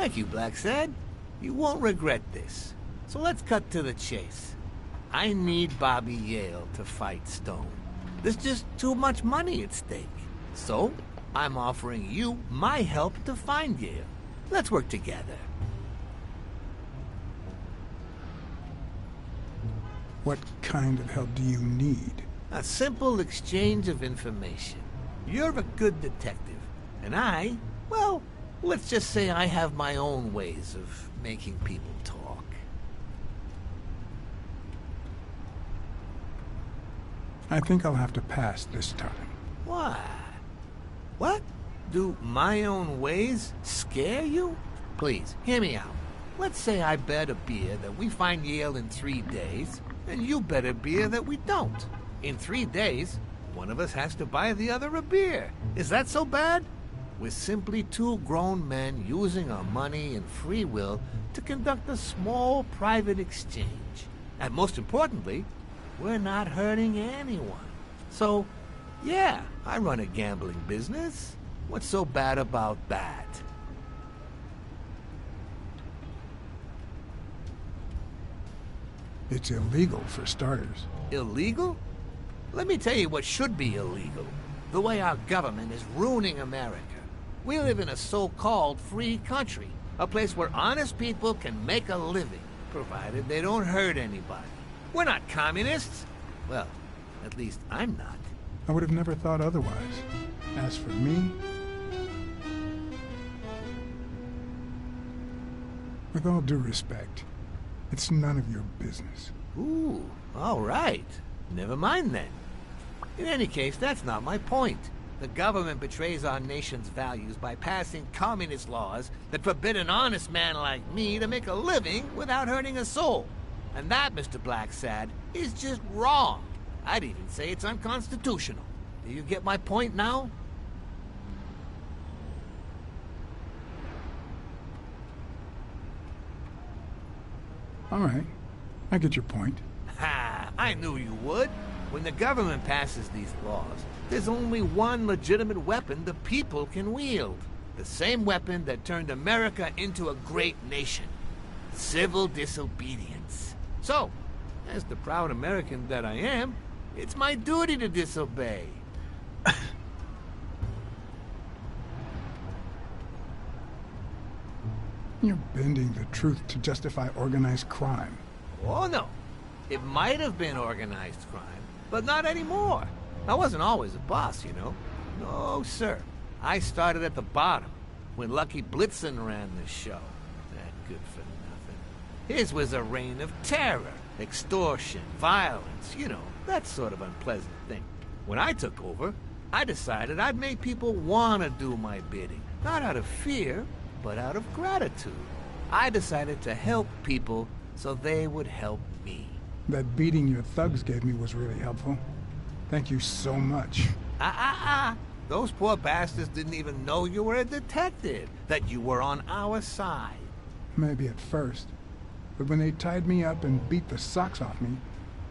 Thank you, Blacksad. You won't regret this. So let's cut to the chase. I need Bobby Yale to fight Stone. There's just too much money at stake. So, I'm offering you my help to find Yale. Let's work together. What kind of help do you need? A simple exchange of information. You're a good detective, and I, well, let's just say I have my own ways of making people talk. I think I'll have to pass this time. Why? What? Do my own ways scare you? Please, hear me out. Let's say I bet a beer that we find Yale in 3 days, and you bet a beer that we don't. In 3 days, one of us has to buy the other a beer. Is that so bad? We're simply two grown men using our money and free will to conduct a small private exchange. And most importantly, we're not hurting anyone. So, yeah, I run a gambling business. What's so bad about that? It's illegal for starters. Illegal? Let me tell you what should be illegal. The way our government is ruining America. We live in a so-called free country, a place where honest people can make a living, provided they don't hurt anybody. We're not communists. Well, at least I'm not. I would have never thought otherwise. As for me, with all due respect, it's none of your business. Ooh, all right. Never mind then. In any case, that's not my point. The government betrays our nation's values by passing communist laws that forbid an honest man like me to make a living without hurting a soul. And that, Mr. Blacksad, is just wrong. I'd even say it's unconstitutional. Do you get my point now? All right, I get your point. Ha! I knew you would. When the government passes these laws, there's only one legitimate weapon the people can wield. The same weapon that turned America into a great nation. Civil disobedience. So, as the proud American that I am, it's my duty to disobey. You're bending the truth to justify organized crime. Oh, no. It might have been organized crime, but not anymore. I wasn't always a boss, you know. No, sir. I started at the bottom, when Lucky Blitzen ran the show. That good for nothing. His was a reign of terror, extortion, violence, you know, that sort of unpleasant thing. When I took over, I decided I'd make people want to do my bidding. Not out of fear, but out of gratitude. I decided to help people so they would help me. That beating your thugs gave me was really helpful. Thank you so much. Those poor bastards didn't even know you were a detective, that you were on our side. Maybe at first. But when they tied me up and beat the socks off me,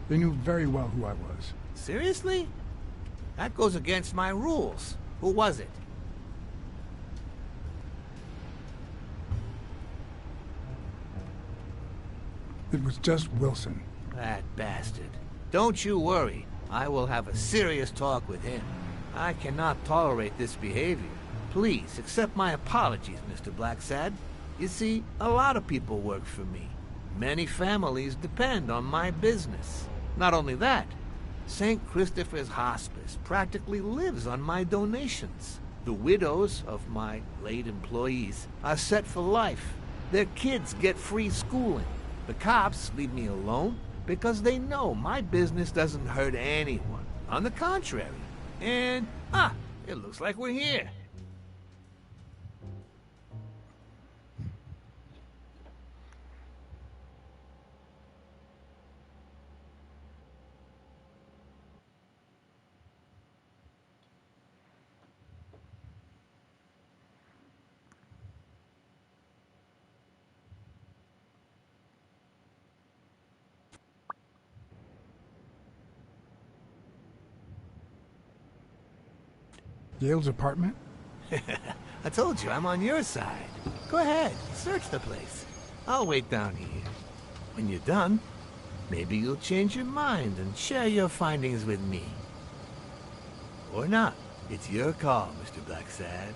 they knew very well who I was. Seriously? That goes against my rules. Who was it? It was just Wilson. That bastard. Don't you worry. I will have a serious talk with him. I cannot tolerate this behavior. Please, accept my apologies, Mr. Blacksad. You see, a lot of people work for me. Many families depend on my business. Not only that, St. Christopher's Hospice practically lives on my donations. The widows of my late employees are set for life. Their kids get free schooling. The cops leave me alone because they know my business doesn't hurt anyone. On the contrary. And, it looks like we're here. Yale's apartment? I told you I'm on your side. Go ahead, search the place. I'll wait down here. When you're done, maybe you'll change your mind and share your findings with me. Or not. It's your call, Mr. Blacksad.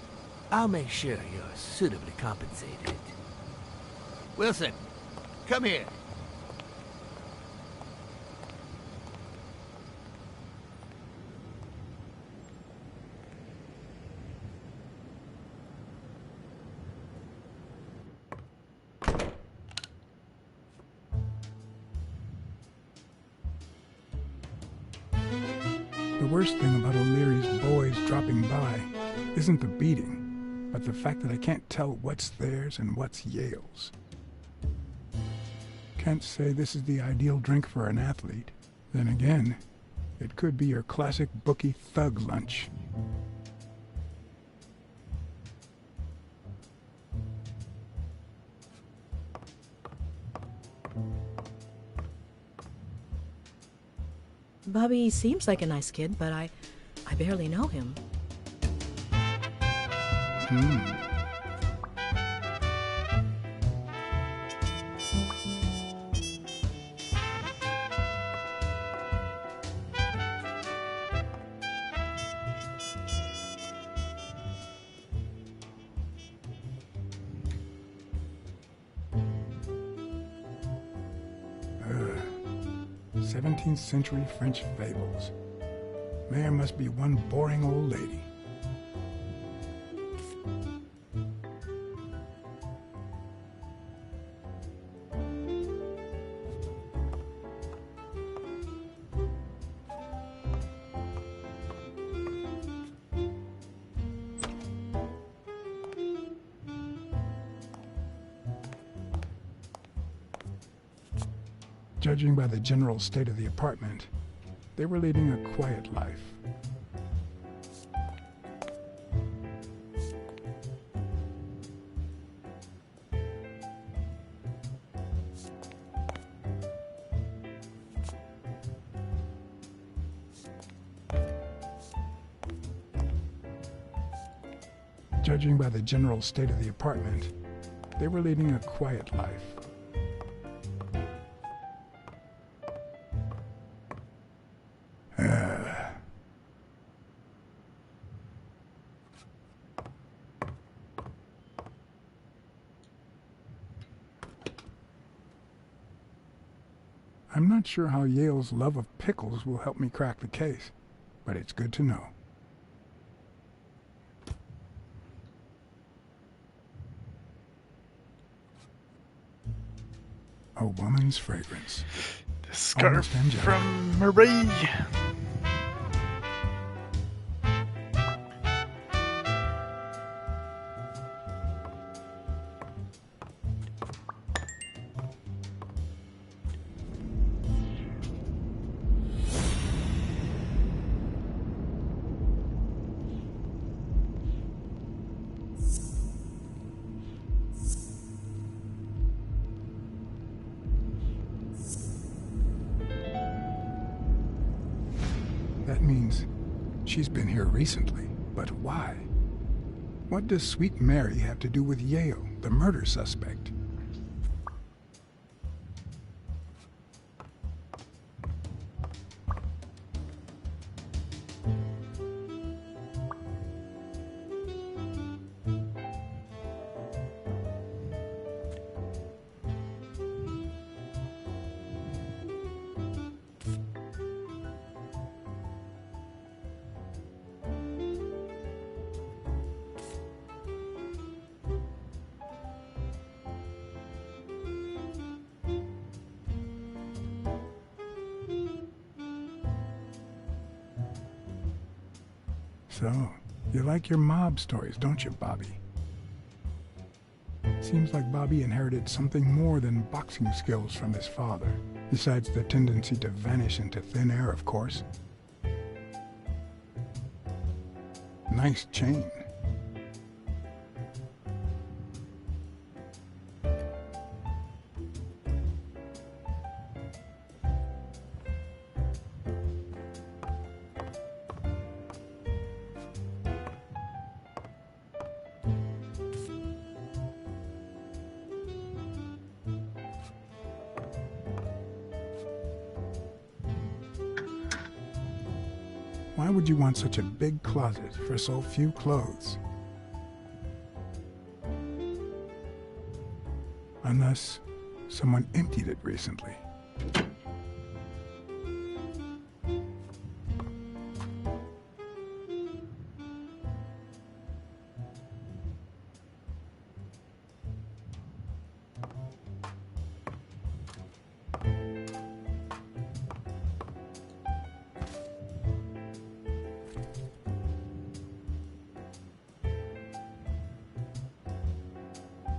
I'll make sure you're suitably compensated. Wilson, come here. The worst thing about O'Leary's boys dropping by isn't the beating, but the fact that I can't tell what's theirs and what's Yale's. Can't say this is the ideal drink for an athlete. Then again, it could be your classic bookie thug lunch. Bobby seems like a nice kid, but I barely know him. Ugh. 17th century French fables. Mayor must be one boring old lady. Judging by the general state of the apartment, they were leading a quiet life. Judging by the general state of the apartment, they were leading a quiet life. I'm not sure how Yale's love of pickles will help me crack the case, but it's good to know. A woman's fragrance. The scarf from Marie. That means she's been here recently, but why? What does Sweet Mary have to do with Yale, the murder suspect? So, you like your mob stories, don't you, Bobby? Seems like Bobby inherited something more than boxing skills from his father, besides the tendency to vanish into thin air, of course. Nice chain. Why would you want such a big closet for so few clothes? Unless someone emptied it recently.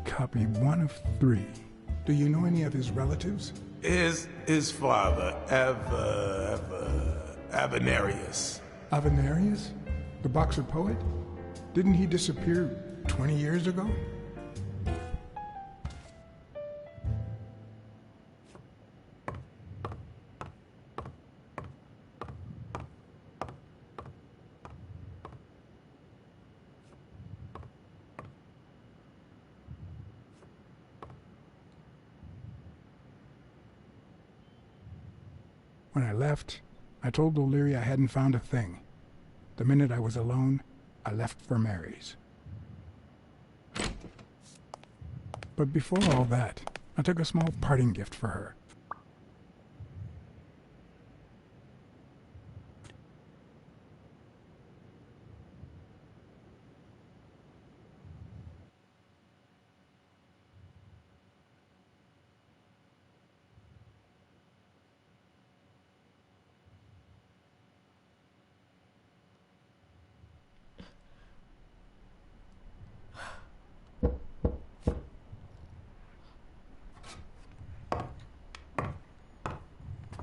Copy 1 of 3. Do you know any of his relatives? His father, Avenarius. Avenarius? The boxer poet? Didn't he disappear 20 years ago? When I left, I told O'Leary I hadn't found a thing. The minute I was alone, I left for Mary's. But before all that, I took a small parting gift for her.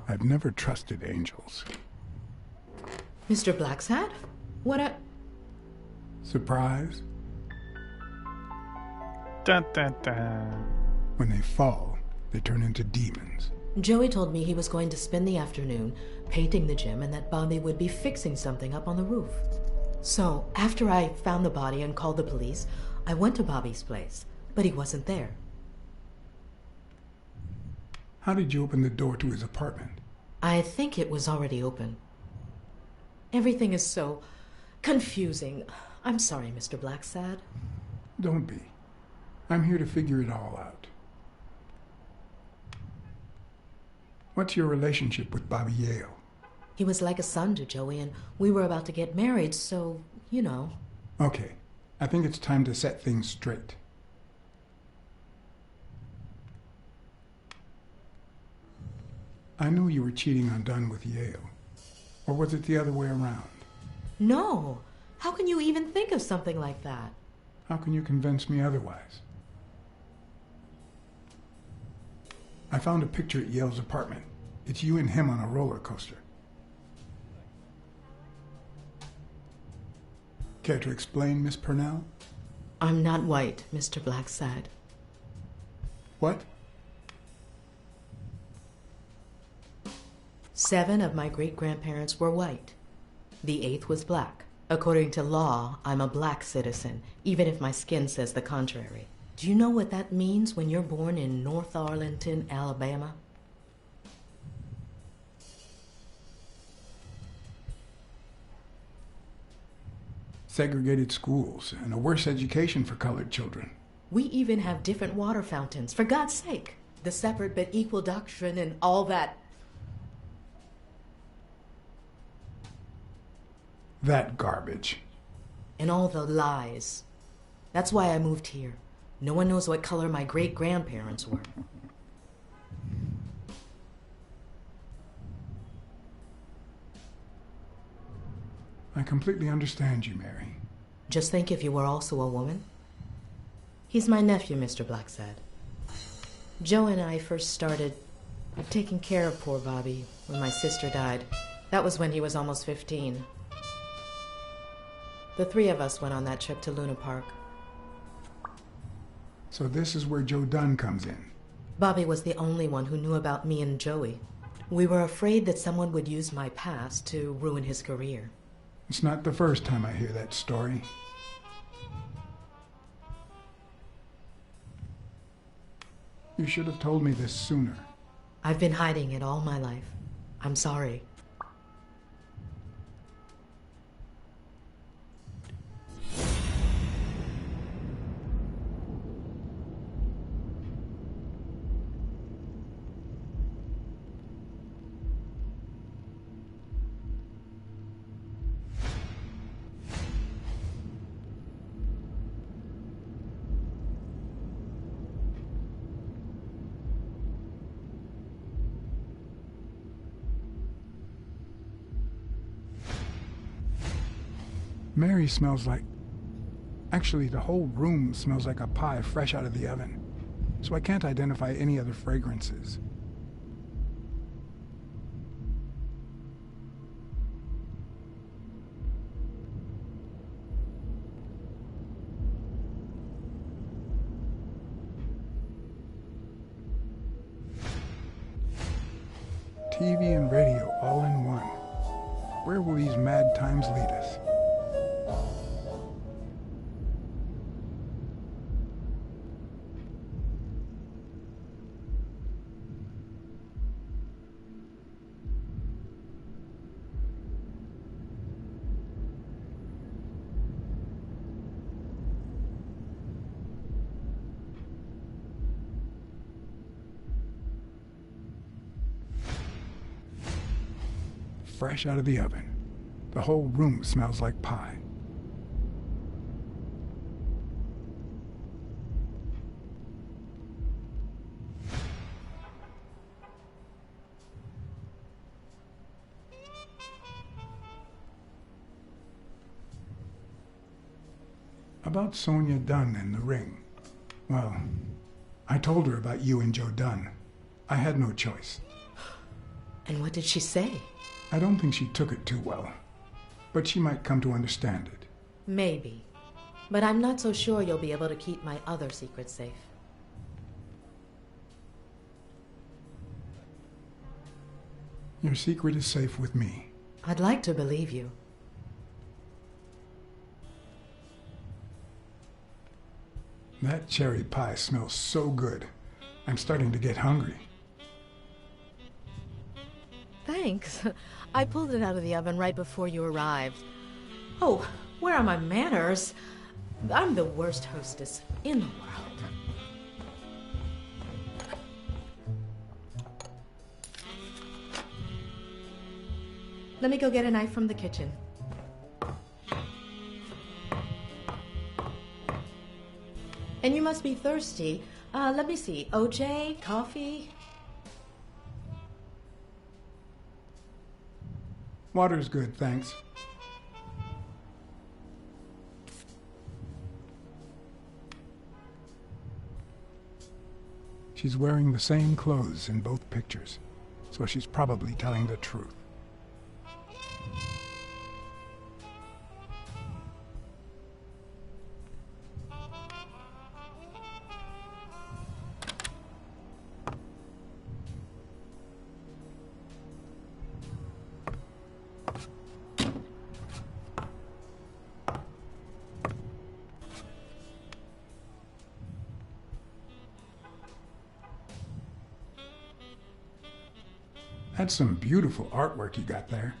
I've never trusted angels. Mr. Blacksad? What a... Surprise? Dun, dun, dun. When they fall, they turn into demons. Joey told me he was going to spend the afternoon painting the gym and that Bobby would be fixing something up on the roof. So, after I found the body and called the police, I went to Bobby's place, but he wasn't there. How did you open the door to his apartment? I think it was already open. Everything is so confusing. I'm sorry, Mr. Blacksad. Don't be. I'm here to figure it all out. What's your relationship with Bobby Yale? He was like a son to Joey, and we were about to get married, so, you know. Okay, I think it's time to set things straight. I knew you were cheating on Dunn with Yale. Or was it the other way around? No. How can you even think of something like that? How can you convince me otherwise? I found a picture at Yale's apartment. It's you and him on a roller coaster. Care to explain, Miss Purnell? I'm not white, Mr. Blacksad. What? 7 of my great-grandparents were white. The 8th was black. According to law, I'm a black citizen, even if my skin says the contrary. Do you know what that means when you're born in North Arlington, Alabama? Segregated schools and a worse education for colored children. We even have different water fountains, for God's sake. The separate but equal doctrine and all that. That garbage. And all the lies. That's why I moved here. No one knows what color my great-grandparents were. I completely understand you, Mary. Just think if you were also a woman. He's my nephew, Mr. Blacksad. Joe and I first started taking care of poor Bobby when my sister died. That was when he was almost 15. The 3 of us went on that trip to Luna Park. So this is where Joe Dunn comes in. Bobby was the only one who knew about me and Joey. We were afraid that someone would use my past to ruin his career. It's not the first time I hear that story. You should have told me this sooner. I've been hiding it all my life. I'm sorry. Mary smells like... Actually, the whole room smells like a pie fresh out of the oven, so I can't identify any other fragrances. TV and radio all in one. Where will these mad times lead us? Fresh out of the oven. The whole room smells like pie. About Sonia Dunn and the ring. Well, I told her about you and Joe Dunn. I had no choice. And what did she say? I don't think she took it too well, but she might come to understand it. Maybe. But I'm not so sure you'll be able to keep my other secrets safe. Your secret is safe with me. I'd like to believe you. That cherry pie smells so good. I'm starting to get hungry. Thanks. I pulled it out of the oven right before you arrived. Oh, where are my manners? I'm the worst hostess in the world. Let me go get a knife from the kitchen. And you must be thirsty. Let me see. OJ? Coffee? Water's good, thanks. She's wearing the same clothes in both pictures, so she's probably telling the truth. That's some beautiful artwork you got there.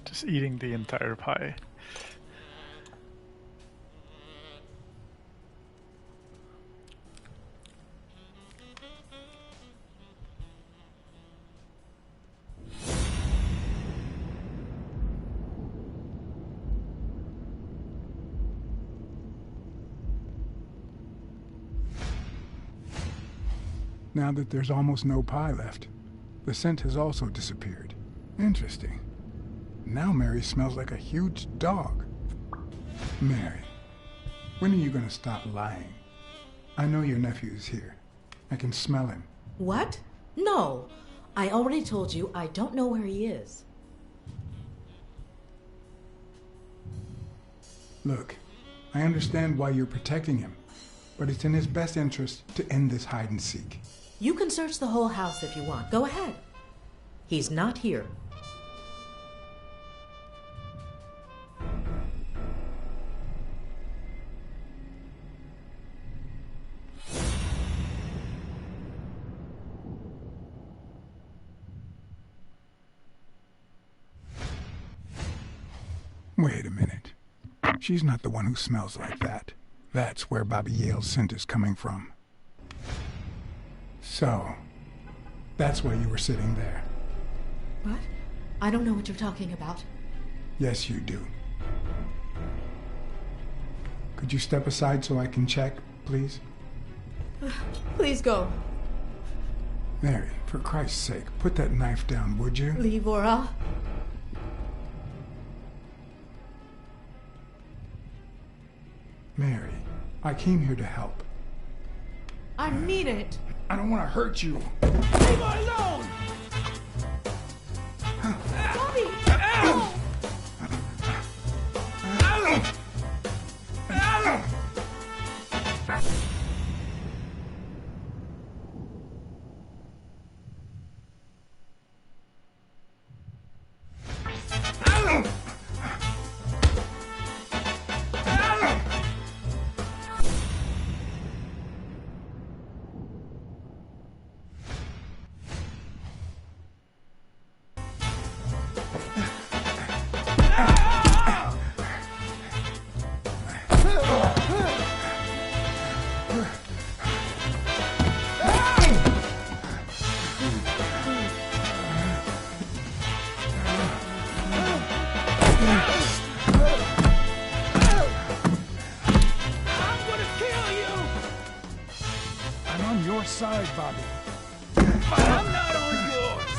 Just eating the entire pie. Now that there's almost no pie left, the scent has also disappeared. Interesting. Now Mary smells like a huge dog. Mary, when are you going to stop lying? I know your nephew is here. I can smell him. What? No. I already told you I don't know where he is. Look, I understand why you're protecting him, but it's in his best interest to end this hide and seek. You can search the whole house if you want. Go ahead. He's not here. Wait a minute. She's not the one who smells like that. That's where Bobby Yale's scent is coming from. So, that's why you were sitting there. What? I don't know what you're talking about. Yes, you do. Could you step aside so I can check, please? Please go. Mary, for Christ's sake, put that knife down, would you? Leave or I'll... Mary, I came here to help. I mean it. I don't want to hurt you. Leave her alone! Bobby! Side, Bobby. I'm not on yours!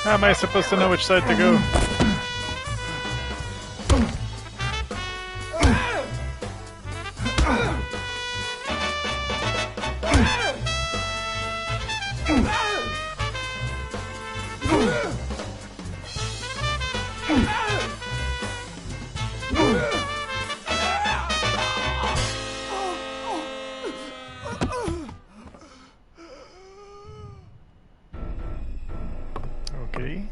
How am I supposed to know which side to go? Okay.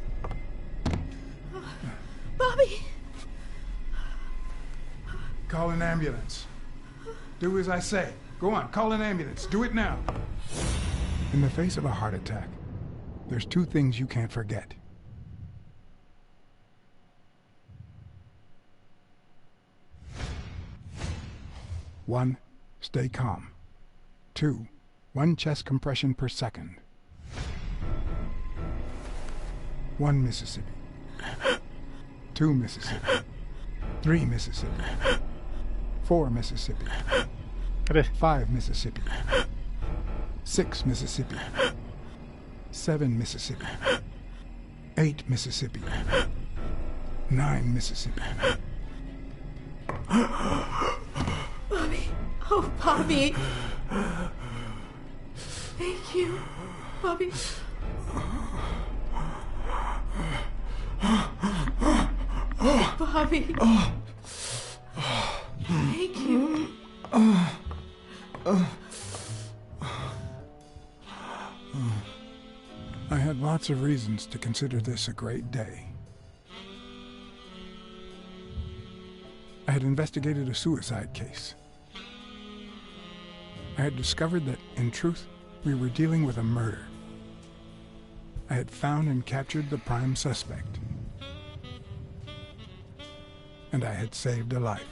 Bobby! Call an ambulance. Do as I say. Go on, call an ambulance. Do it now. In the face of a heart attack, there's two things you can't forget. One, stay calm. Two, 1 chest compression per second. 1 Mississippi. 2 Mississippi. 3 Mississippi. 4 Mississippi. 5 Mississippi. 6 Mississippi. 7 Mississippi. 8 Mississippi. 9 Mississippi. Bobby! Oh, Bobby! Thank you, Bobby. Bobby. Thank you. I had lots of reasons to consider this a great day. I had investigated a suicide case. I had discovered that, in truth, we were dealing with a murder. I had found and captured the prime suspect. And I had saved a life.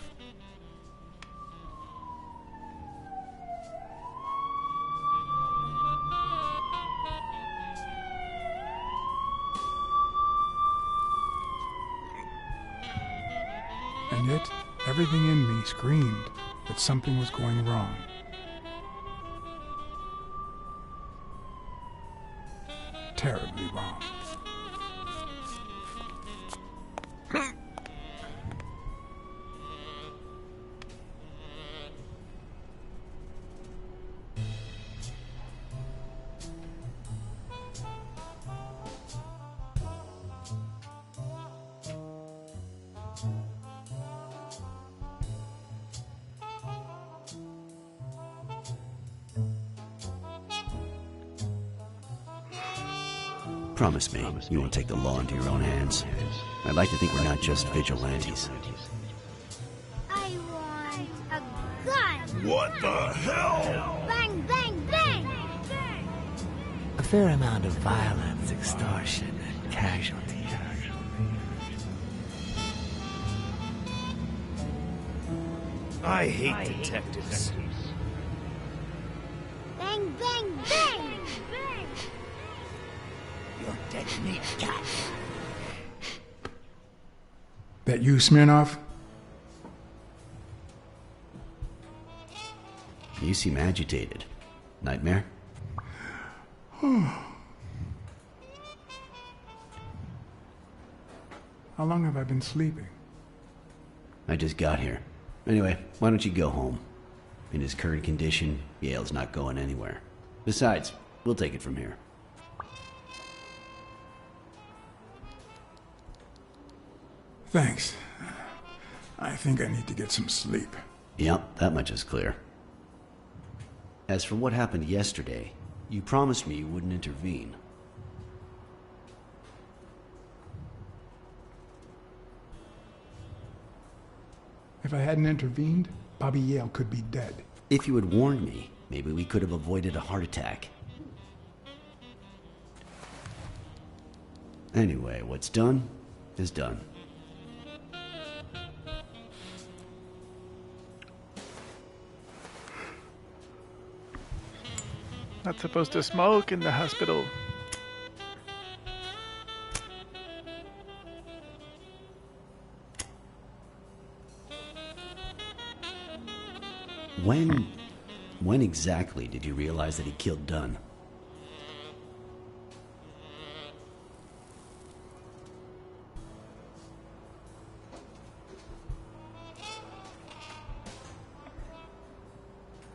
And yet, everything in me screamed that something was going wrong. Terribly wrong. Promise me you won't take the law into your own hands. I'd like to think we're not just vigilantes. I want a gun! What the hell? Bang, bang, bang! A fair amount of violence, extortion, and casualties. I hate detectives. Bang, bang, bang! You're dead meat, cat. That you, Smirnoff? You seem agitated. Nightmare? How long have I been sleeping? I just got here. Anyway, why don't you go home? In his current condition, Yale's not going anywhere. Besides, we'll take it from here. Thanks. I think I need to get some sleep. Yep, that much is clear. As for what happened yesterday, you promised me you wouldn't intervene. If I hadn't intervened, Bobby Yale could be dead. If you had warned me, maybe we could have avoided a heart attack. Anyway, what's done is done. Not supposed to smoke in the hospital. When exactly did you realize that he killed Dunn?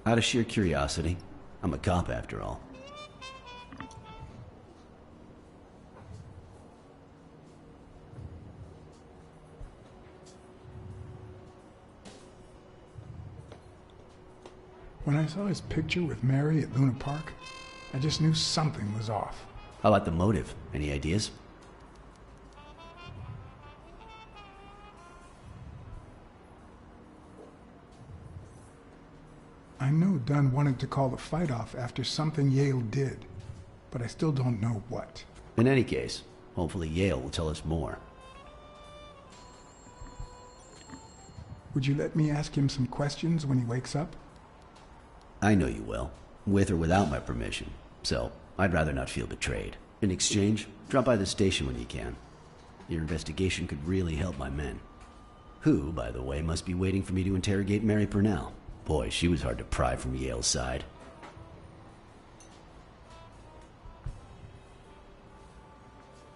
Out of sheer curiosity. I'm a cop after all. When I saw his picture with Mary at Luna Park, I just knew something was off. How about the motive? Any ideas? I know Dunn wanted to call the fight off after something Yale did, but I still don't know what. In any case, hopefully Yale will tell us more. Would you let me ask him some questions when he wakes up? I know you will, with or without my permission, so I'd rather not feel betrayed. In exchange, drop by the station when you can. Your investigation could really help my men. Who, by the way, must be waiting for me to interrogate Mary Purnell. Boy, she was hard to pry from Yale's side.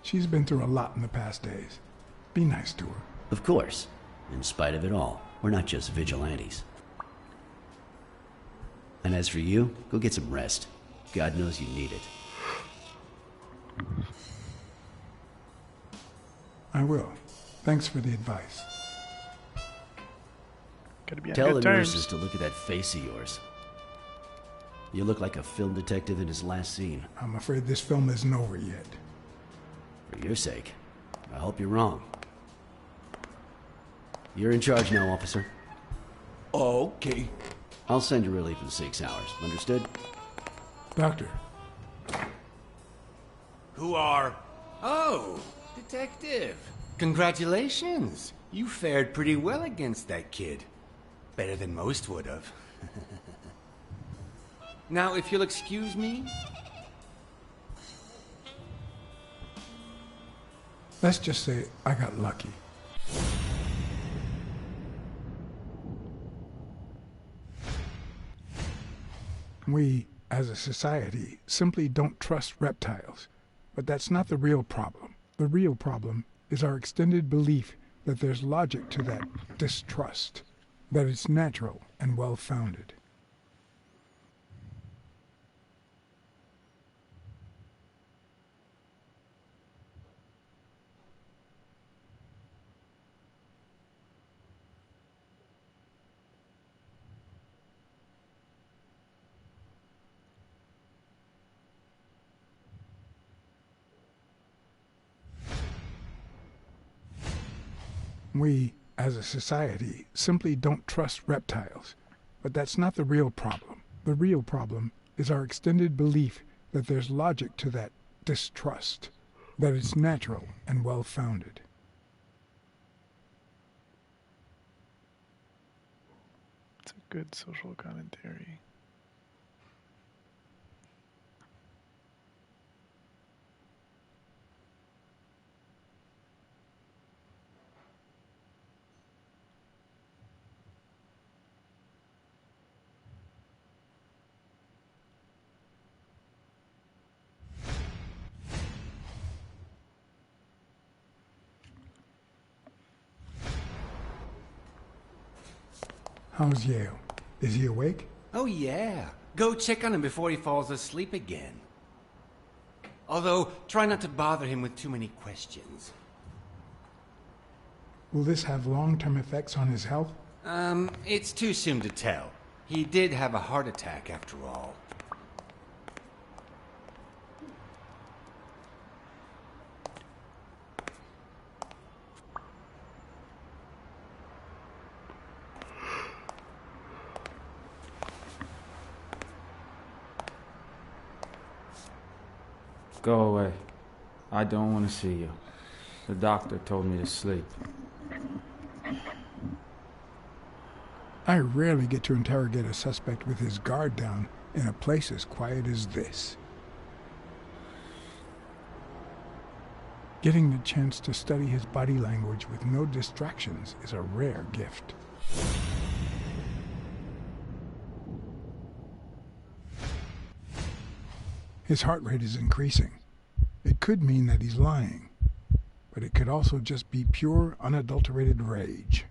She's been through a lot in the past days. Be nice to her. Of course. In spite of it all, we're not just vigilantes. And as for you, go get some rest. God knows you need it. I will. Thanks for the advice. Gotta be on Tell good the terms. nurses to look at that face of yours. You look like a film detective in his last scene. I'm afraid this film isn't over yet. For your sake, I hope you're wrong. You're in charge now, officer. Okay. I'll send you relief in 6 hours. Understood? Doctor, Who are... Oh, detective. Congratulations. You fared pretty well against that kid. Better than most would have. Now, if you'll excuse me. let's just say I got lucky. We, as a society, simply don't trust reptiles. But that's not the real problem. The real problem is our extended belief that there's logic to that distrust, that it's natural and well-founded. We, as a society, simply don't trust reptiles. But that's not the real problem. The real problem is our extended belief that there's logic to that distrust, that it's natural and well-founded. It's a good social commentary. How's Yale? Is he awake? Oh, yeah. Go check on him before he falls asleep again. Although, try not to bother him with too many questions. Will this have long-term effects on his health? It's too soon to tell. He did have a heart attack after all. Go away. I don't want to see you. The doctor told me to sleep. I rarely get to interrogate a suspect with his guard down in a place as quiet as this. Getting the chance to study his body language with no distractions is a rare gift. His heart rate is increasing. It could mean that he's lying, but it could also just be pure, unadulterated rage.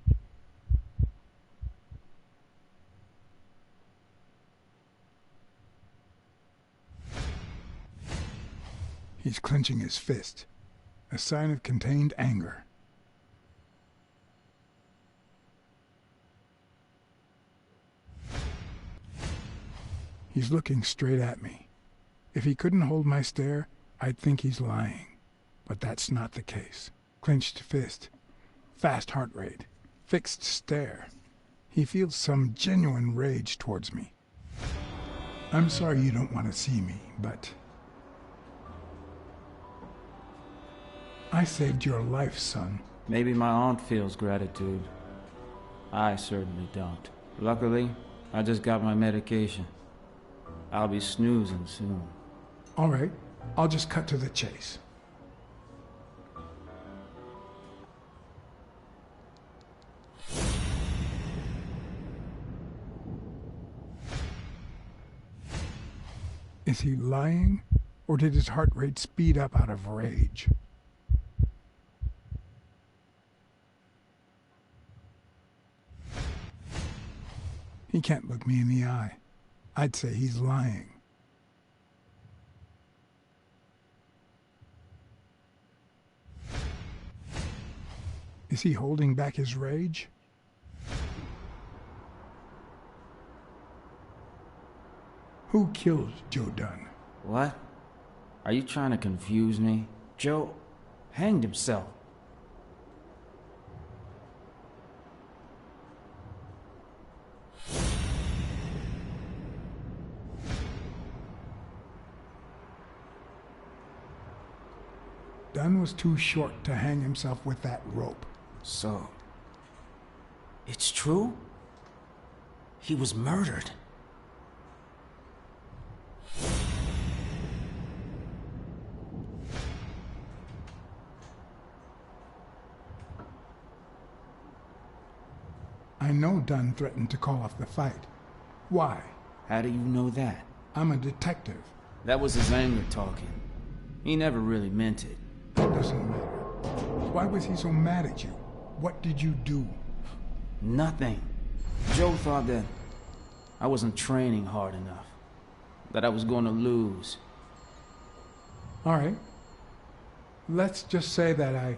He's clenching his fist, a sign of contained anger. He's looking straight at me. If he couldn't hold my stare, I'd think he's lying. But that's not the case. Clenched fist, fast heart rate, fixed stare. He feels some genuine rage towards me. I'm sorry you don't want to see me, but I saved your life, son. Maybe my aunt feels gratitude. I certainly don't. Luckily, I just got my medication. I'll be snoozing soon. All right, I'll just cut to the chase. Is he lying, or did his heart rate speed up out of rage? He can't look me in the eye. I'd say he's lying. Is he holding back his rage? Who killed Joe Dunn? What? Are you trying to confuse me? Joe hanged himself. Dunn was too short to hang himself with that rope. So, it's true? He was murdered. I know Dunn threatened to call off the fight. Why? How do you know that? I'm a detective. That was his anger talking. He never really meant it. That doesn't matter. Why was he so mad at you? What did you do? Nothing. Joe thought that I wasn't training hard enough. That I was going to lose. All right. Let's just say that I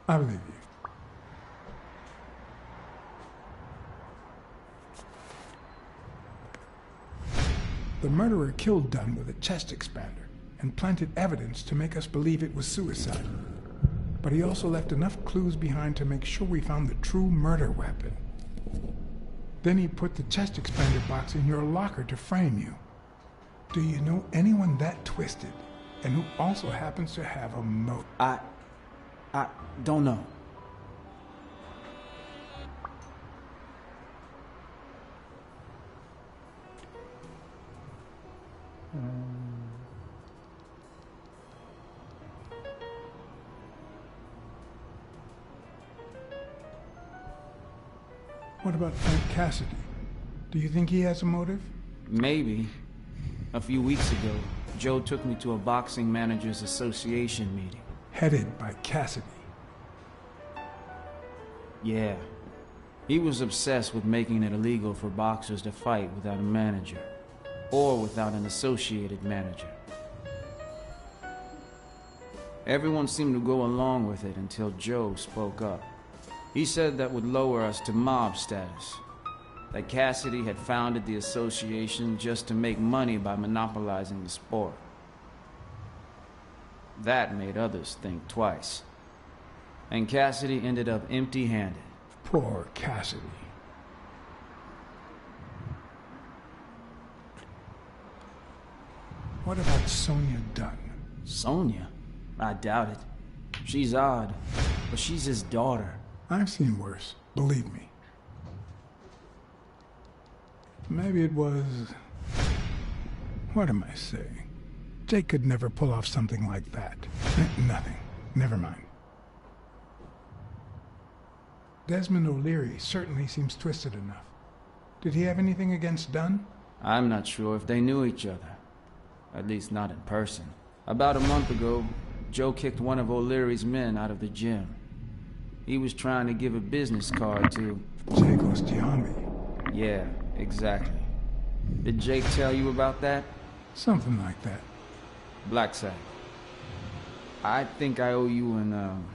believe you. The murderer killed Dunn with a chest expander and planted evidence to make us believe it was suicide. but he also left enough clues behind to make sure we found the true murder weapon. Then he put the chest expander box in your locker to frame you. Do you know anyone that twisted, and who also happens to have a motive? I don't know. What about Frank Cassidy? Do you think he has a motive? Maybe. A few weeks ago, Joe took me to a boxing managers association meeting. Headed by Cassidy. Yeah. He was obsessed with making it illegal for boxers to fight without a manager, or without an associated manager. Everyone seemed to go along with it until Joe spoke up. He said that would lower us to mob status, that Cassidy had founded the association just to make money by monopolizing the sport. That made others think twice. And Cassidy ended up empty-handed. Poor Cassidy. What about Sonia Dunn? Sonia? I doubt it. She's odd, but she's his daughter. I've seen worse, believe me. Maybe it was... What am I saying? Jake could never pull off something like that. Nothing. Never mind. Desmond O'Leary certainly seems twisted enough. Did he have anything against Dunn? I'm not sure if they knew each other. At least not in person. About a month ago, Joe kicked one of O'Leary's men out of the gym. He was trying to give a business card to... Jake Ostiami. Yeah, exactly. Did Jake tell you about that? Something like that. Blacksad. I think I owe you an,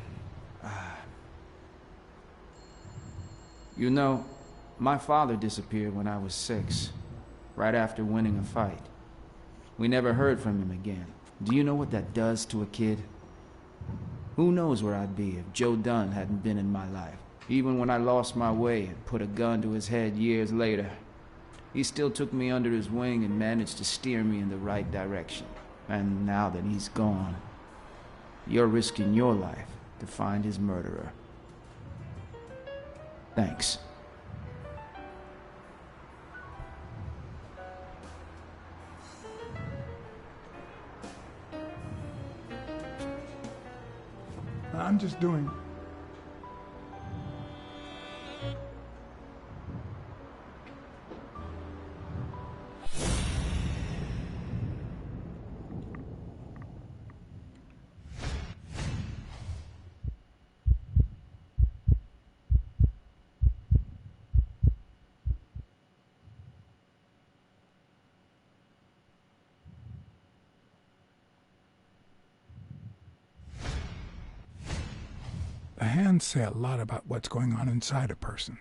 You know, my father disappeared when I was 6, right after winning a fight. We never heard from him again. Do you know what that does to a kid? Who knows where I'd be if Joe Dunn hadn't been in my life. Even when I lost my way and put a gun to his head years later, he still took me under his wing and managed to steer me in the right direction. And now that he's gone, you're risking your life to find his murderer. Thanks. I'm just doing... The hands say a lot about what's going on inside a person.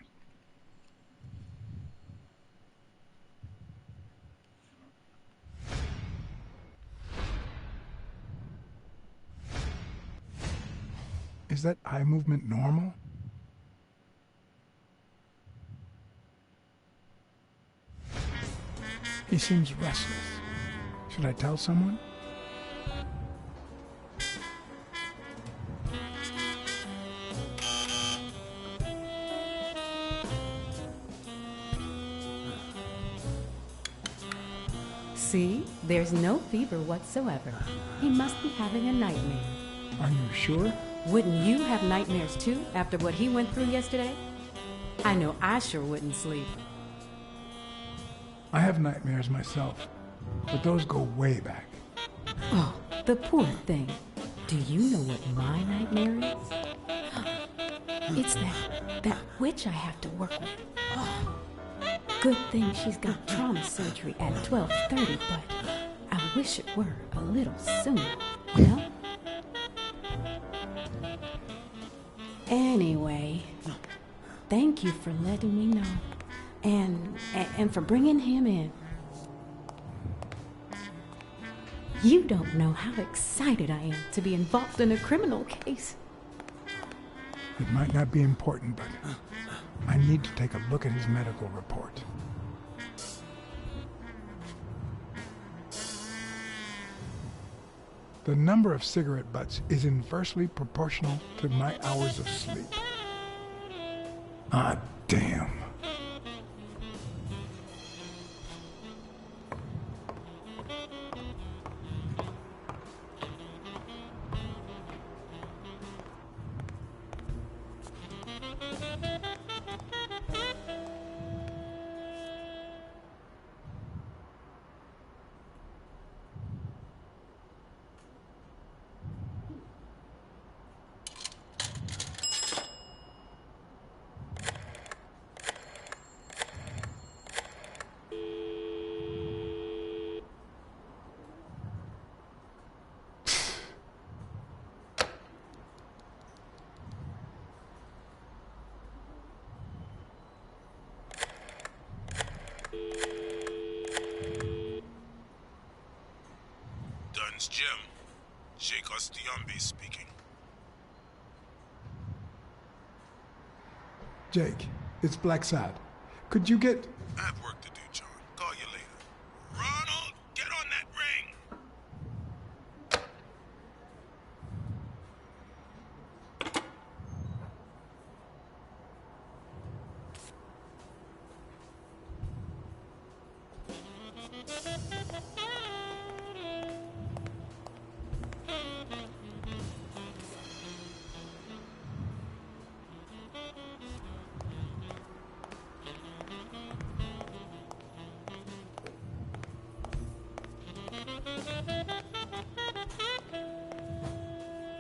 Is that eye movement normal? He seems restless. Should I tell someone? See? There's no fever whatsoever. He must be having a nightmare. Are you sure? Wouldn't you have nightmares too, after what he went through yesterday? I know I sure wouldn't sleep. I have nightmares myself, but those go way back. Oh, the poor thing. Do you know what my nightmare is? It's that witch I have to work with. Oh. Good thing she's got trauma surgery at 12:30, but I wish it were a little sooner, you know? Anyway, thank you for letting me know, and for bringing him in. You don't know how excited I am to be involved in a criminal case. It might not be important, but I need to take a look at his medical report. The number of cigarette butts is inversely proportional to my hours of sleep. Ah, damn. Dunn's Jim. Sheikh Ostiombe speaking. Jake, it's Blacksad. Could you get... I have work to do, John. Call you later. Ronald, get on that ring!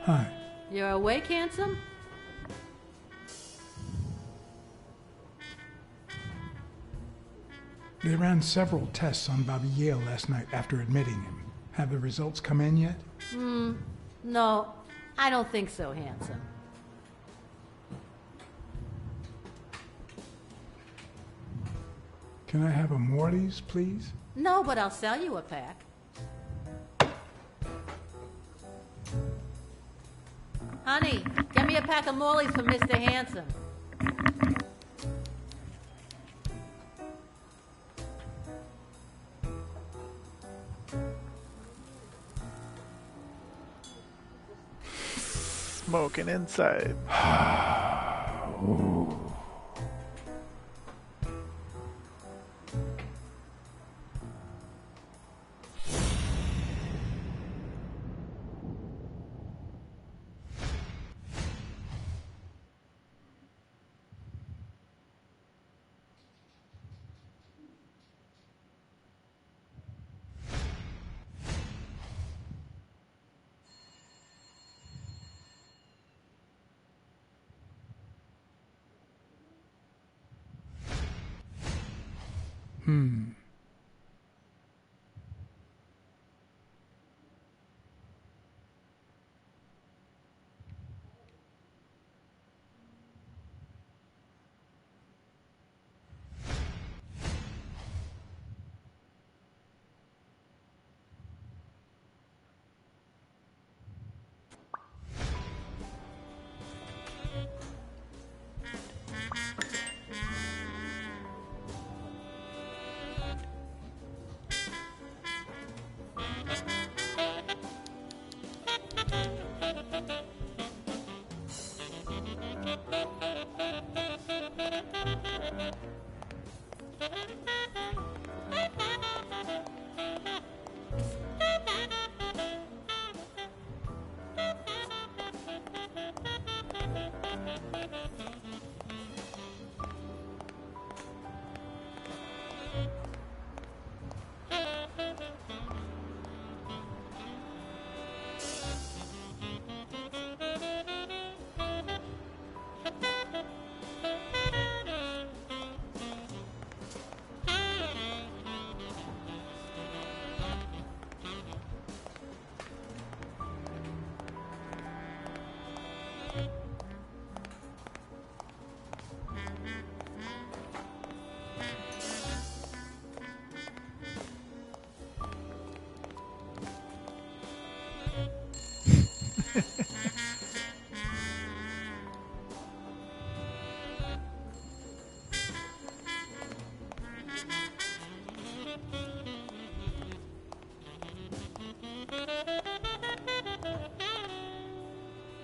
Hi. You're awake, handsome? They ran several tests on Bobby Yale last night after admitting him. Have the results come in yet? No, I don't think so, handsome. Can I have a Morley's, please? No, but I'll sell you a pack. Honey, get me a pack of Morleys for Mr. Handsome. Smoking inside. Ooh.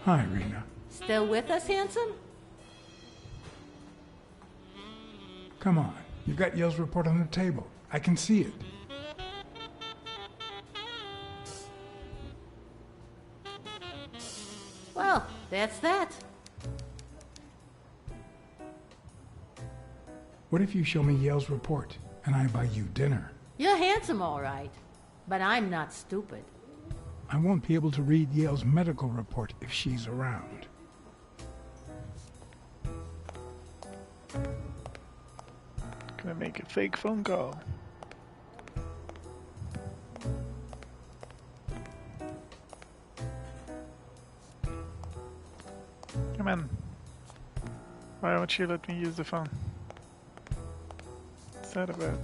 Hi, Rena. Still with us, handsome? Come on. You got Yale's report on the table. I can see it. Well, that's that. What if you show me Yale's report and I buy you dinner? You're handsome, all right. But I'm not stupid. I won't be able to read Yale's medical report if she's around. Gonna make a fake phone call. Come on. Why won't you let me use the phone? What's that about?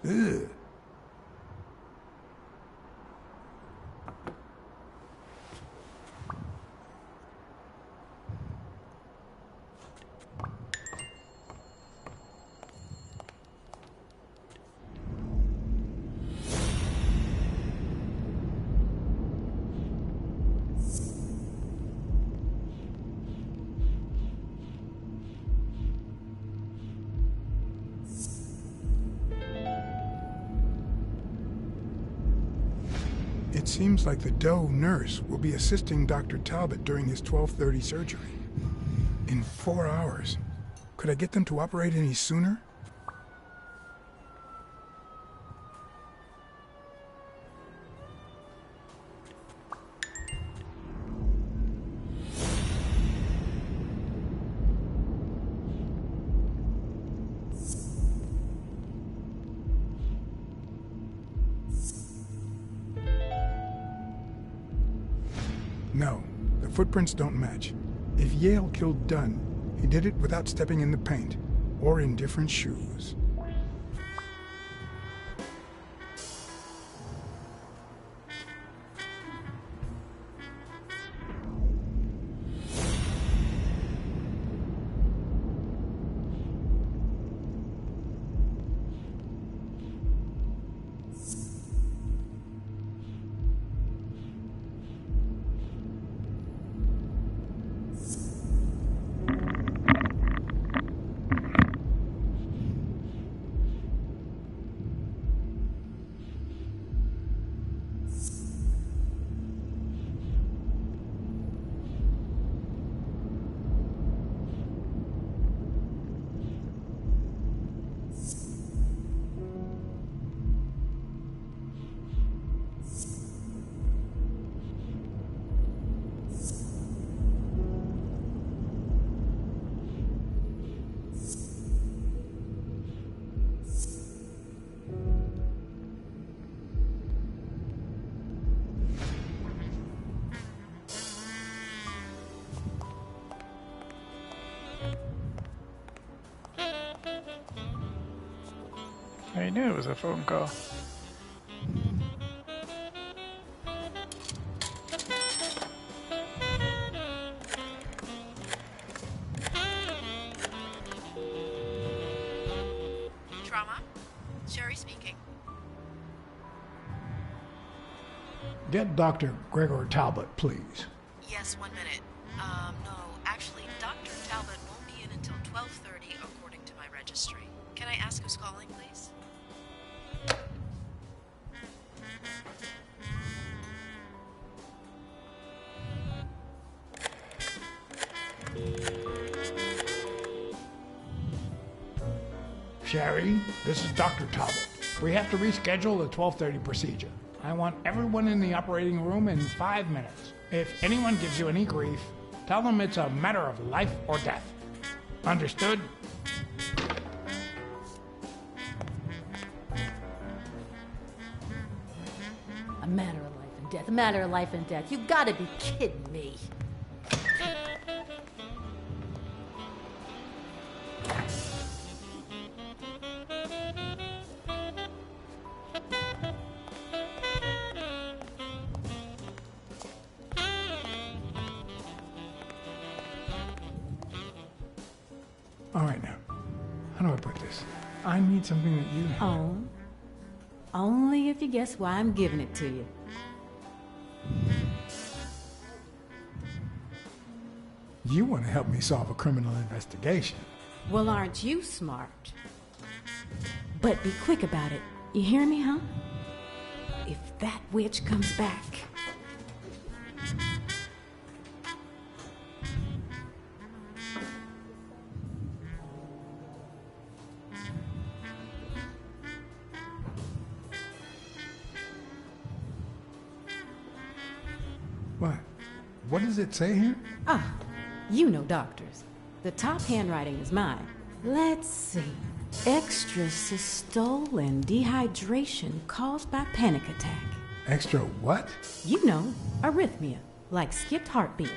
Ugh. It seems like the Doe nurse will be assisting Dr. Talbot during his 12:30 surgery. In 4 hours. Could I get them to operate any sooner? No, the footprints don't match. If Yale killed Dunn, he did it without stepping in the paint, or in different shoes. I knew it was a phone call. Trauma? Sherry speaking. Get Dr. Gregor Talbot, please. Yes, 1 minute. No, actually, Dr. Talbot won't be in until 12:30 according to my registry. Can I ask who's calling, please? Sherry, this is Dr. Talbot. We have to reschedule the 12:30 procedure. I want everyone in the operating room in 5 minutes. If anyone gives you any grief, tell them it's a matter of life or death. Understood? A matter of life and death. A matter of life and death. You gotta be kidding me. All right now. How do I put this? I need something that you have. Oh. Only if you guess why I'm giving it to you. You want to help me solve a criminal investigation. Well, aren't you smart? But be quick about it. You hear me, huh? If that witch comes back... What? What does it say here? Ah, you know doctors. The top handwriting is mine. Let's see. Extrasystole and dehydration caused by panic attack. Extra what? You know, arrhythmia, like skipped heartbeats.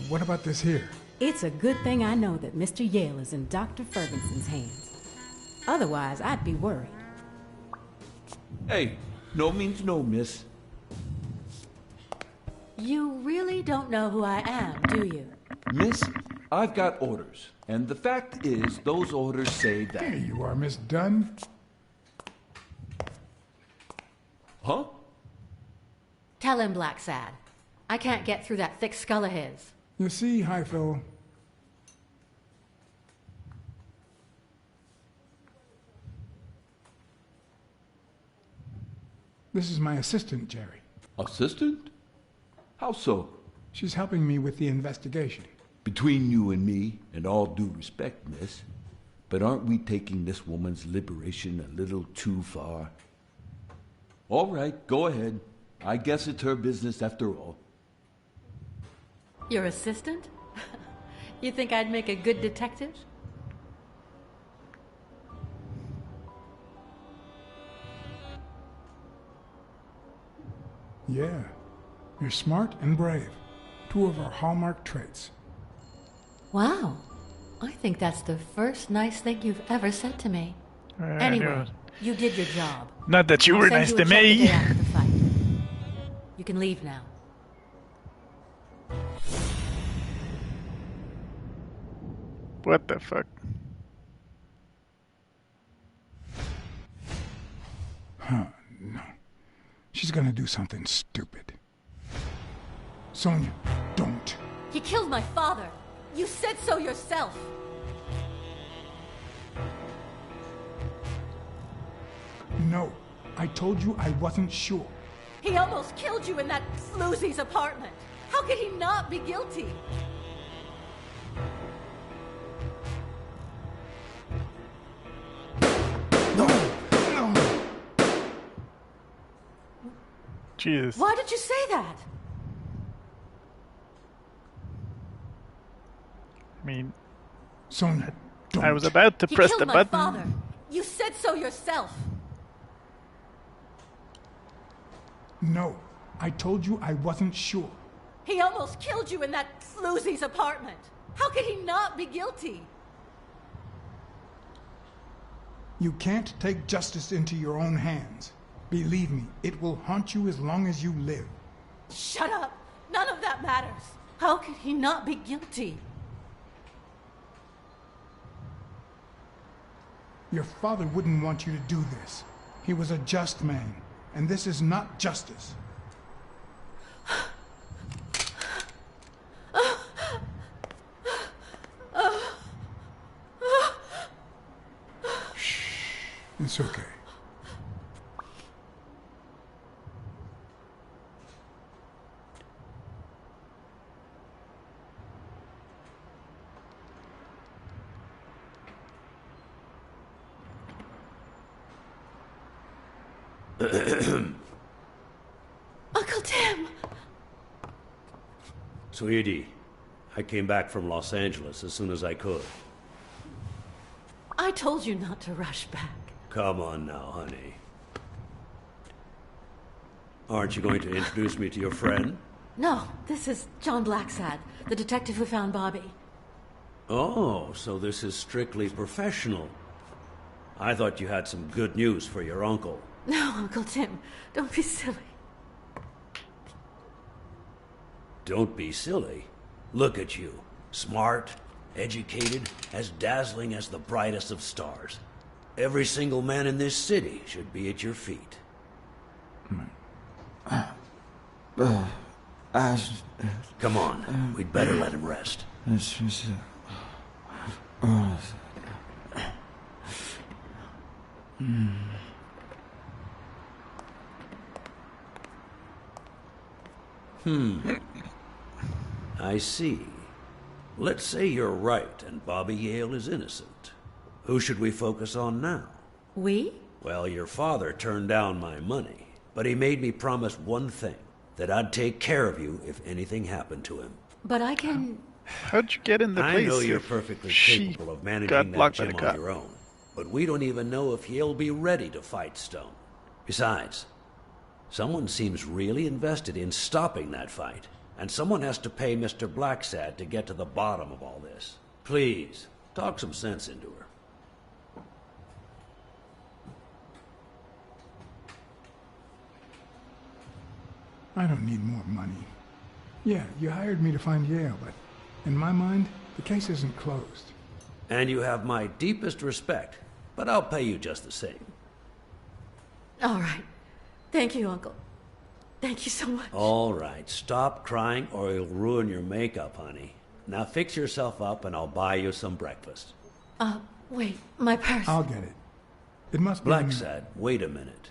What about this here? It's a good thing I know that Mr. Yale is in Dr. Ferguson's hands. Otherwise, I'd be worried. Hey, no means no, miss. You really don't know who I am, do you? Miss, I've got orders. And the fact is, those orders say that... There you are, Miss Dunn. Huh? Tell him, Blacksad. I can't get through that thick skull of his. You see, Highfill, this is my assistant, Jerry. Assistant? How so? She's helping me with the investigation. Between you and me, and all due respect, miss, but aren't we taking this woman's liberation a little too far? All right, go ahead. I guess it's her business after all. Your assistant? You think I'd make a good detective? Yeah, you're smart and brave. Two of our hallmark traits. Wow. I think that's the first nice thing you've ever said to me. Anyway, you did your job. Not that you were nice to me. After the fight. You can leave now. What the fuck? Huh, no. She's gonna do something stupid. Sonia, don't. You killed my father. You said so yourself. No, I told you I wasn't sure. He almost killed you in that floozy's apartment. How could he not be guilty? Jesus. Why did you say that? I mean, Sonia, don't. I was about to You press killed the my button. father. You said so yourself. No, I told you I wasn't sure. He almost killed you in that floozy's apartment. How could he not be guilty? You can't take justice into your own hands. Believe me, it will haunt you as long as you live. Shut up. None of that matters. How could he not be guilty? Your father wouldn't want you to do this. He was a just man, and this is not justice. It's okay. Uncle Tim! Sweetie, I came back from Los Angeles as soon as I could. I told you not to rush back. Come on now, honey. Aren't you going to introduce me to your friend? No, this is John Blacksad, the detective who found Bobby. Oh, so this is strictly professional. I thought you had some good news for your uncle. No, Uncle Tim, don't be silly. Don't be silly. Look at you. Smart, educated, as dazzling as the brightest of stars. Every single man in this city should be at your feet. Come on, we'd better let him rest. I see. Let's say you're right and Bobby Yale is innocent. Who should we focus on now? We? Well, your father turned down my money, but he made me promise one thing, that I'd take care of you if anything happened to him. But I can... How'd you get in the place? I know you're perfectly capable of managing that gym on your own, but we don't even know if he'll be ready to fight Stone. Besides, someone seems really invested in stopping that fight, and someone has to pay Mr. Blacksad to get to the bottom of all this. Please, talk some sense into her. I don't need more money. Yeah, you hired me to find Yale, but in my mind, the case isn't closed. And you have my deepest respect, but I'll pay you just the same. All right. Thank you, Uncle. Thank you so much. All right, stop crying or you'll ruin your makeup, honey. Now fix yourself up and I'll buy you some breakfast. Wait, my purse. I'll get it. It must be... Blacksad, wait a minute.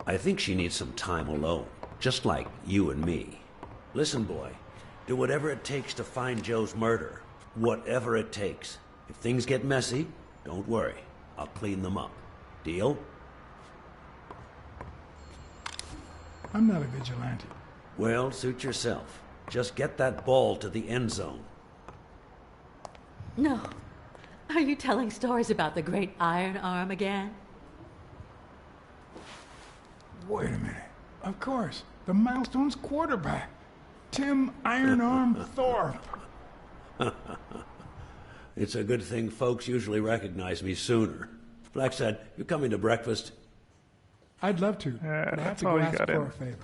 I think she needs some time alone, just like you and me. Listen, boy, do whatever it takes to find Joe's murderer. Whatever it takes. If things get messy, don't worry. I'll clean them up. Deal? I'm not a vigilante. Well, suit yourself. Just get that ball to the end zone. No. Are you telling stories about the great Iron Arm again? Wait a minute. Of course. The Milestones quarterback. Tim Iron Arm Thorpe. It's a good thing folks usually recognize me sooner. Blacksad, you coming to breakfast? I'd love to, but I have to go ask for a favor.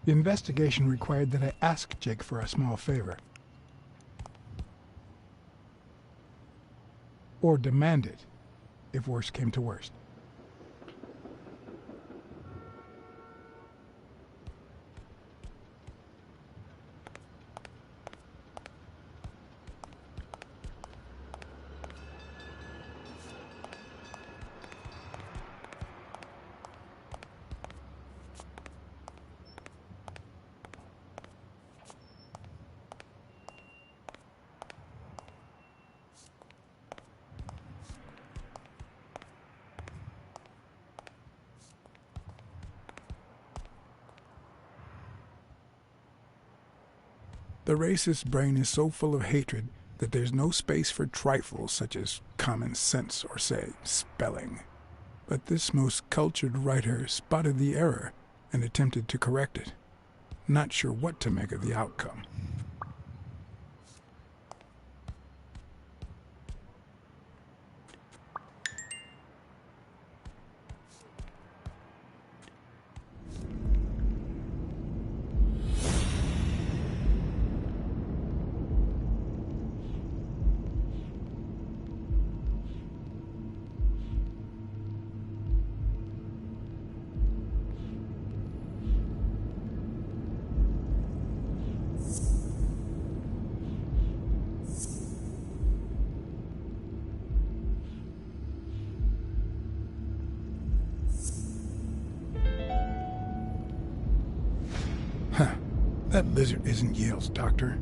The investigation required that I ask Jake for a small favor. Or demand it, if worse came to worst. The racist brain is so full of hatred that there's no space for trifles such as common sense or, say, spelling. But this most cultured writer spotted the error and attempted to correct it. Not sure what to make of the outcome. That lizard isn't Yale's doctor.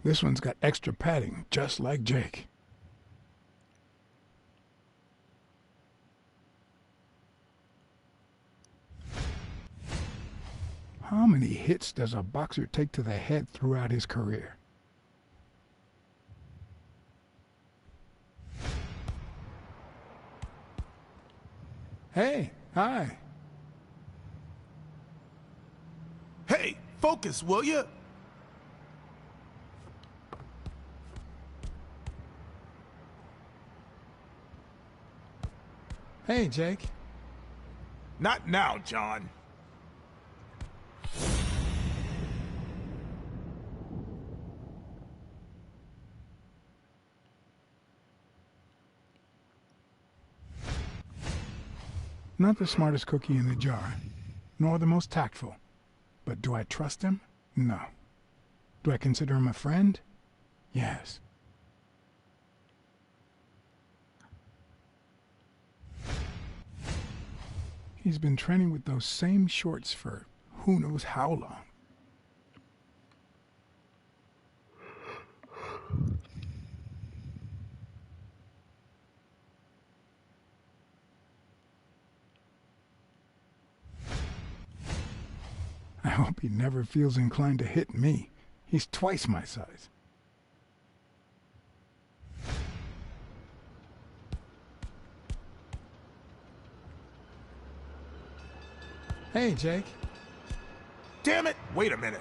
This one's got extra padding, just like Jake. How many hits does a boxer take to the head throughout his career? Hey, hi. Hey, focus, will you? Hey, Jake. Not now, John. Not the smartest cookie in the jar, nor the most tactful. But do I trust him? No. Do I consider him a friend? Yes. He's been training with those same shorts for who knows how long. I hope he never feels inclined to hit me. He's twice my size. Hey, Jake. Damn it! Wait a minute.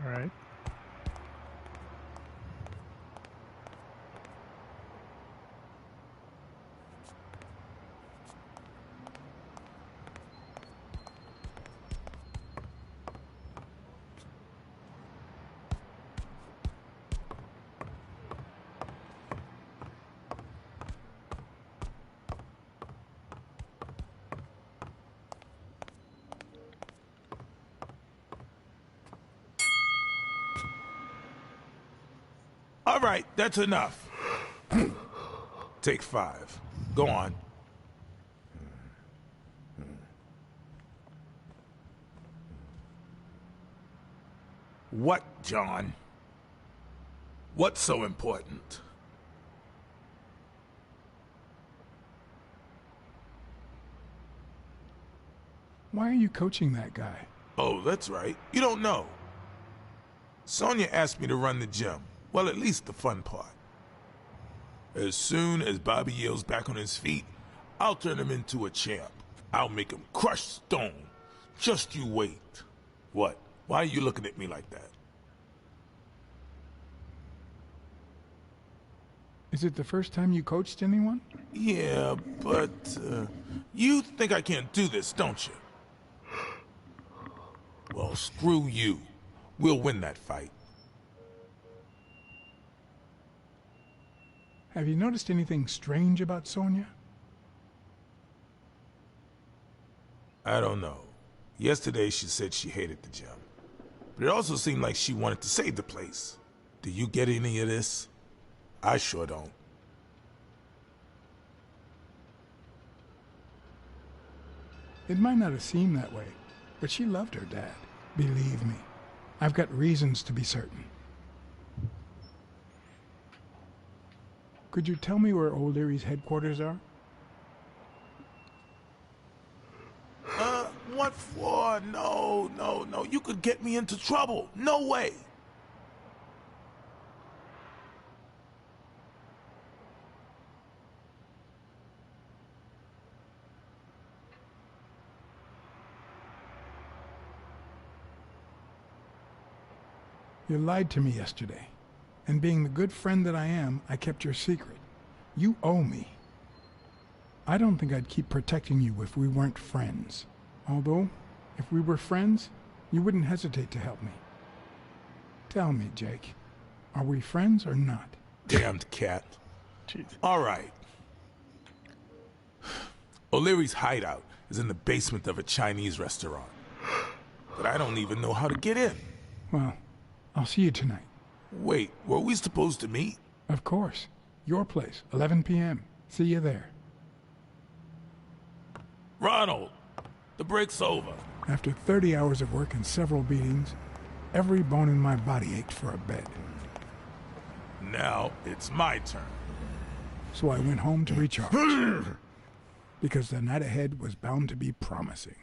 All right. All right, that's enough. Take 5. Go on. What, John? What's so important? Why are you coaching that guy? Oh, that's right. You don't know. Sonya asked me to run the gym. Well, at least the fun part. As soon as Bobby Yale's back on his feet, I'll turn him into a champ. I'll make him crush stone. Just you wait. What? Why are you looking at me like that? Is it the first time you coached anyone? Yeah, but you think I can't do this, don't you? Well, screw you. We'll win that fight. Have you noticed anything strange about Sonya? I don't know. Yesterday she said she hated the gym. But it also seemed like she wanted to save the place. Do you get any of this? I sure don't. It might not have seemed that way, but she loved her dad. Believe me, I've got reasons to be certain. Could you tell me where Old Erie's headquarters are? What for? No. You could get me into trouble. No way. You lied to me yesterday, and being the good friend that I am, I kept your secret. You owe me. I don't think I'd keep protecting you if we weren't friends. Although, if we were friends, you wouldn't hesitate to help me. Tell me, Jake, are we friends or not? Damned cat. Jeez. All right, O'Leary's hideout is in the basement of a Chinese restaurant. But I don't even know how to get in. Well, I'll see you tonight. Wait, were we supposed to meet? Of course. Your place, 11 p.m. See you there. Ronald, the break's over. After 30 hours of work and several beatings, every bone in my body ached for a bed. Now it's my turn. So I went home to recharge. Because the night ahead was bound to be promising.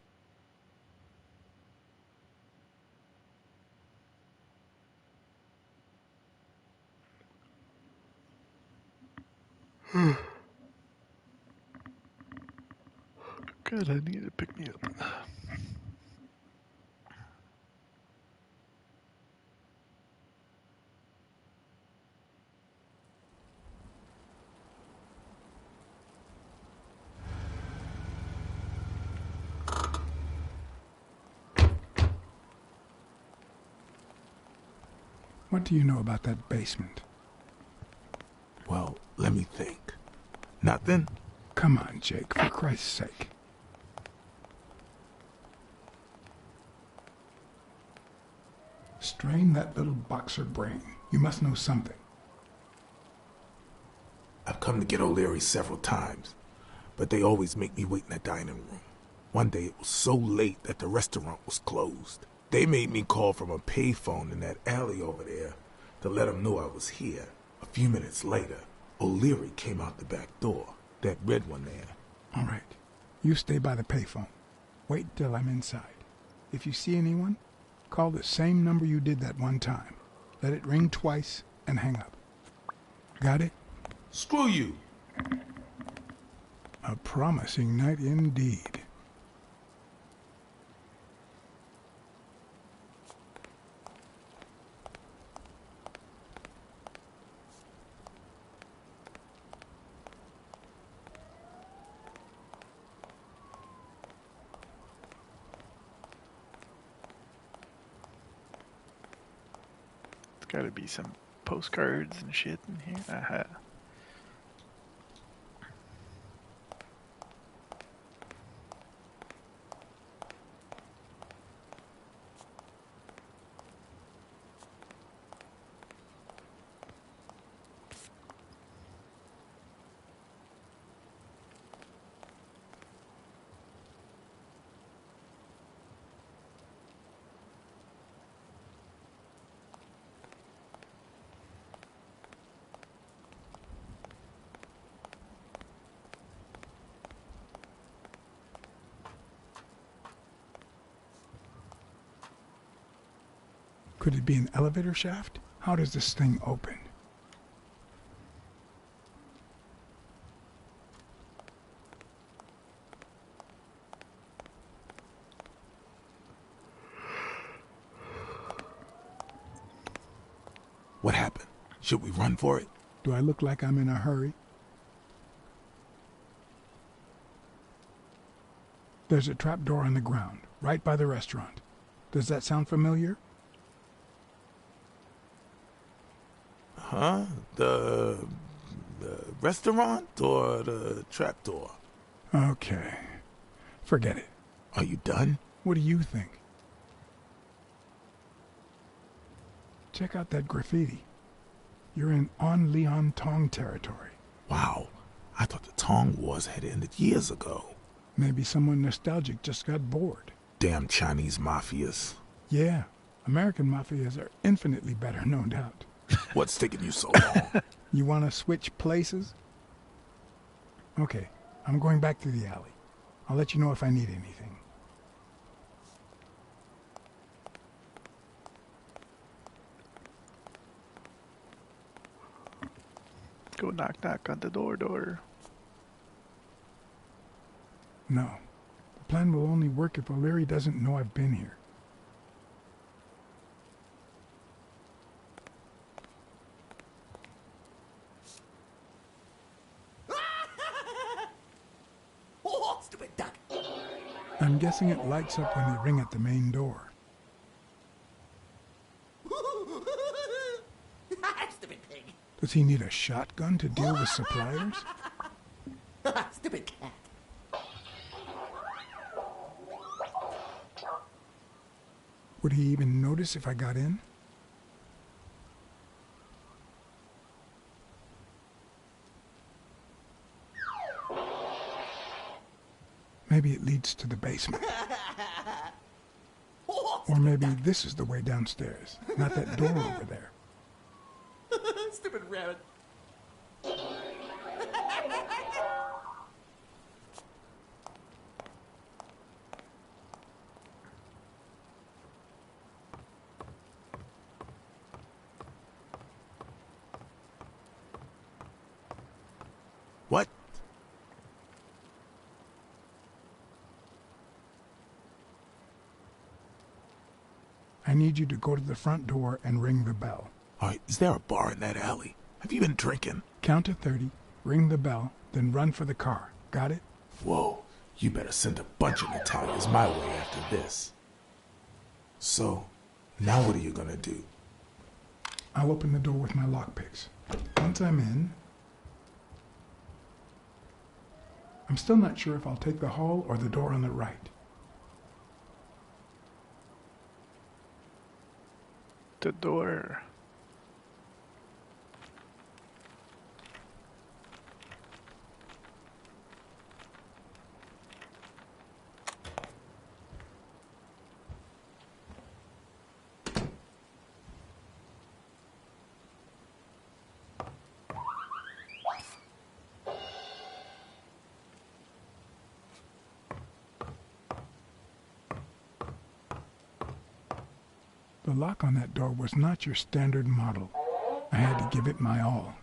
Good, I need to pick me up. What do you know about that basement? Well, let me think. Nothing? Come on, Jake, for Christ's sake. Strain that little boxer brain. You must know something. I've come to get O'Leary several times, but they always make me wait in the dining room. One day it was so late that the restaurant was closed. They made me call from a payphone in that alley over there to let them know I was here. A few minutes later, O'Leary came out the back door. That red one there. All right. You stay by the payphone. Wait till I'm inside. If you see anyone, call the same number you did that one time. Let it ring twice and hang up. Got it? Screw you. A promising night indeed. Gotta be some postcards and shit in here. Aha. Could it be an elevator shaft? How does this thing open? What happened? Should we run for it? Do I look like I'm in a hurry? There's a trapdoor on the ground, right by the restaurant. Does that sound familiar? Huh? The restaurant or the trapdoor? Okay. Forget it. Are you done? What do you think? Check out that graffiti. You're in On Leon Tong territory. Wow. I thought the Tong Wars had ended years ago. Maybe someone nostalgic just got bored. Damn Chinese mafias. Yeah. American mafias are infinitely better, no doubt. What's taking you so long? You want to switch places? Okay, I'm going back to the alley. I'll let you know if I need anything. Go knock knock on the door. No. The plan will only work if O'Leary doesn't know I've been here. Stupid duck. I'm guessing it lights up when they ring at the main door. Stupid pig. Does he need a shotgun to deal with suppliers? Stupid cat. Would he even notice if I got in? Maybe it leads to the basement. Or maybe this is the way downstairs, not that door over there. Stupid rabbit. What? I need you to go to the front door and ring the bell. All right, is there a bar in that alley? Have you been drinking? Count to 30, ring the bell, then run for the car. Got it? Whoa, you better send a bunch of Italians my way after this. So, now what are you gonna do? I'll open the door with my lockpicks. Once I'm in, I'm still not sure if I'll take the hall or the door on the right. The door. The lock on that door was not your standard model. I had to give it my all.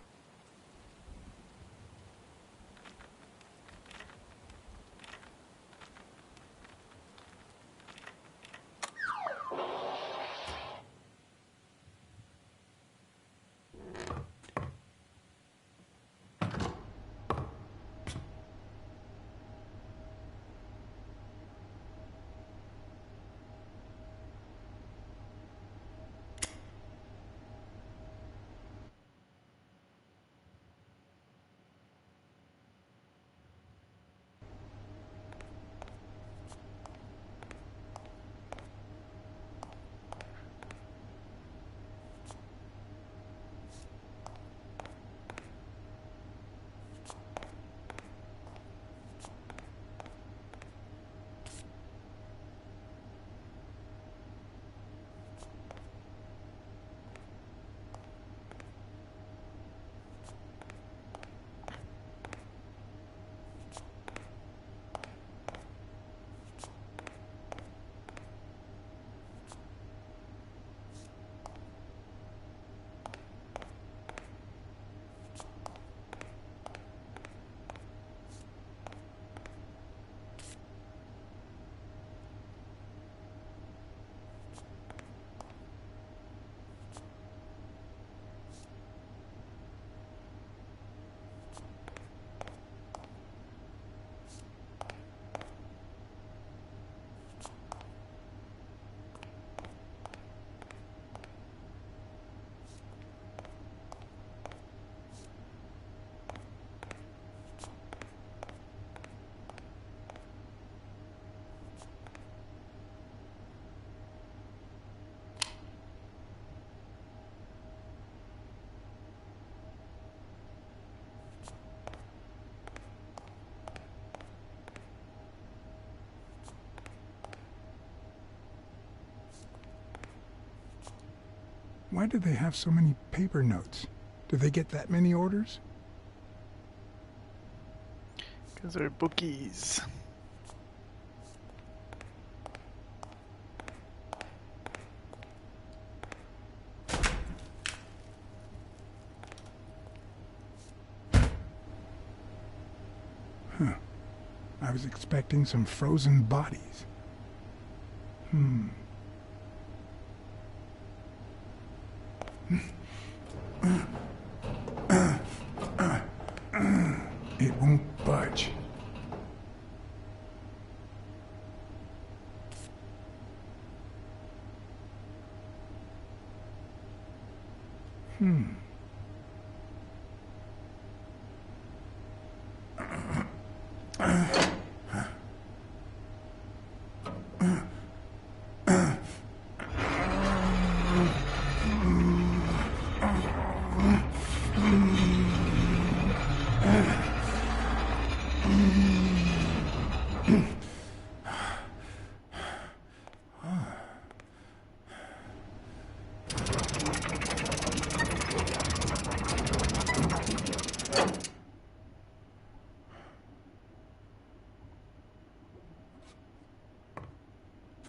Why do they have so many paper notes? Do they get that many orders? Because they're bookies. Huh. I was expecting some frozen bodies. It won't budge.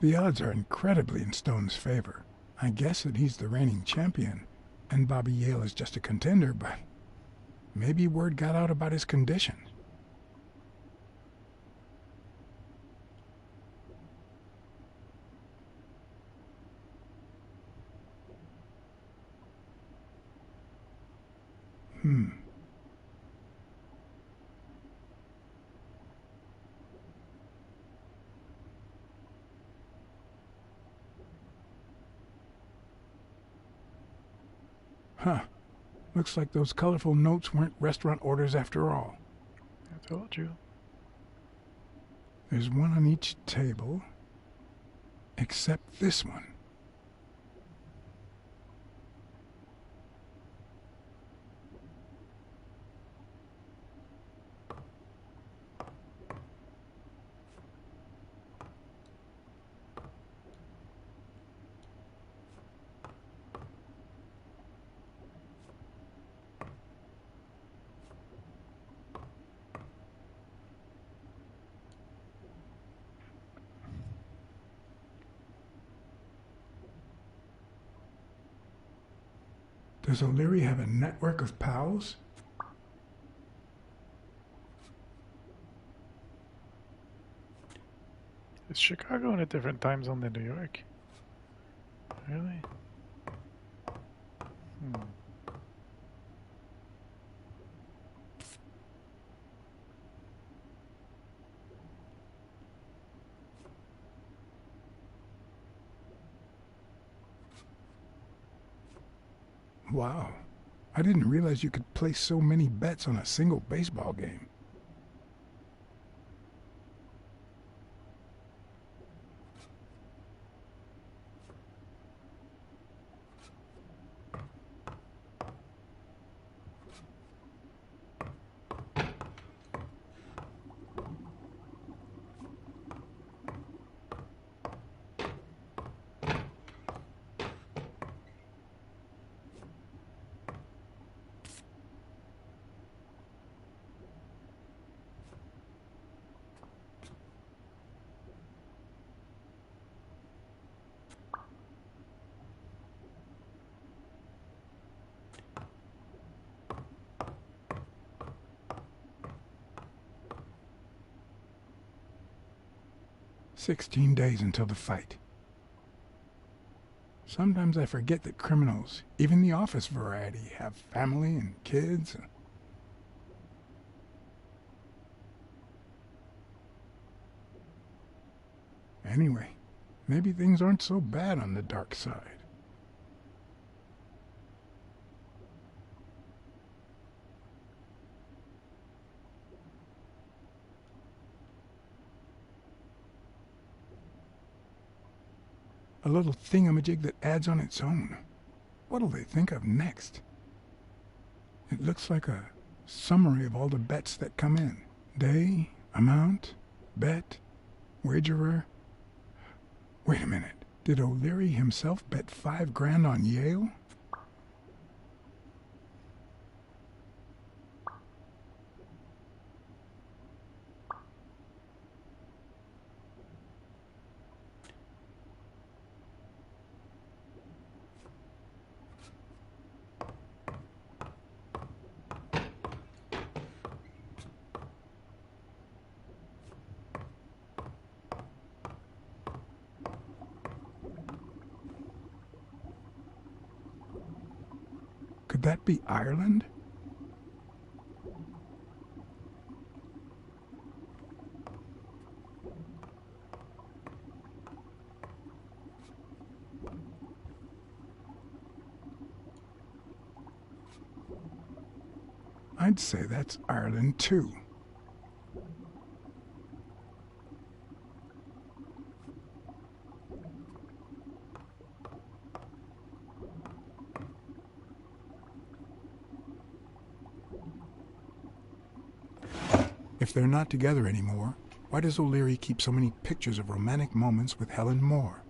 The odds are incredibly in Stone's favor. I guess that he's the reigning champion, and Bobby Yale is just a contender, but maybe word got out about his condition. Huh. Looks like those colorful notes weren't restaurant orders after all. I told you. There's one on each table, except this one. Does O'Leary have a network of pals? Is Chicago in a different time zone than New York? Really? Wow. I didn't realize you could place so many bets on a single baseball game. "16 days until the fight. Sometimes I forget that criminals, even the office variety, have family and kids. Anyway, maybe things aren't so bad on the dark side. A little thingamajig that adds on its own. What'll they think of next? It looks like a summary of all the bets that come in. Day, amount, bet, wagerer. Wait a minute. Did O'Leary himself bet $5,000 on Yale? Could that be Ireland? I'd say that's Ireland too. If they're not together anymore, why does O'Leary keep so many pictures of romantic moments with Helen Moore?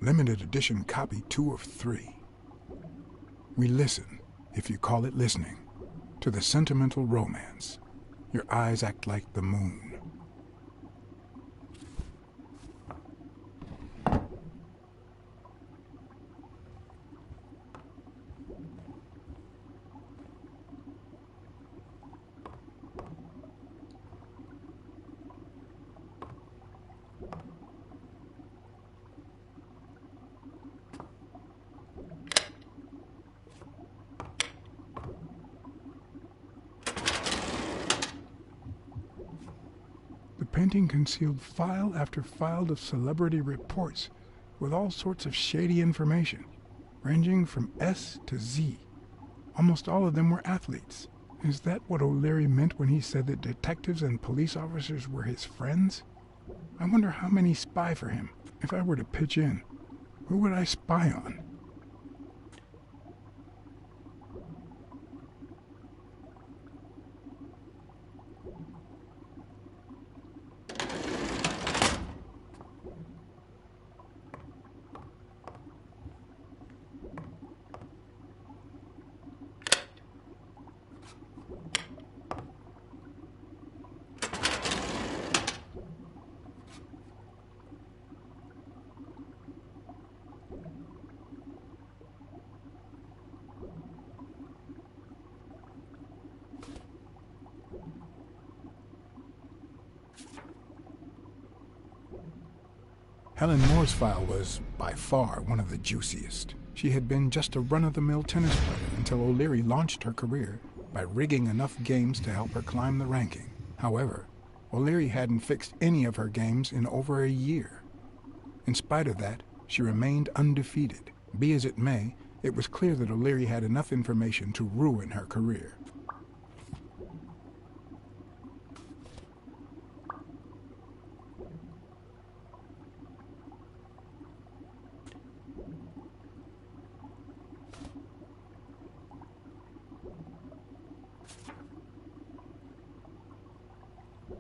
Limited edition copy 2 of 3. We listen, if you call it listening, to the sentimental romance. Your eyes act like the moon. The painting concealed file after file of celebrity reports with all sorts of shady information, ranging from S to Z. Almost all of them were athletes. Is that what O'Leary meant when he said that detectives and police officers were his friends? I wonder how many spy for him. If I were to pitch in, who would I spy on? Helen Moore's file was, by far, one of the juiciest. She had been just a run-of-the-mill tennis player until O'Leary launched her career by rigging enough games to help her climb the ranking. However, O'Leary hadn't fixed any of her games in over a year. In spite of that, she remained undefeated. Be as it may, it was clear that O'Leary had enough information to ruin her career.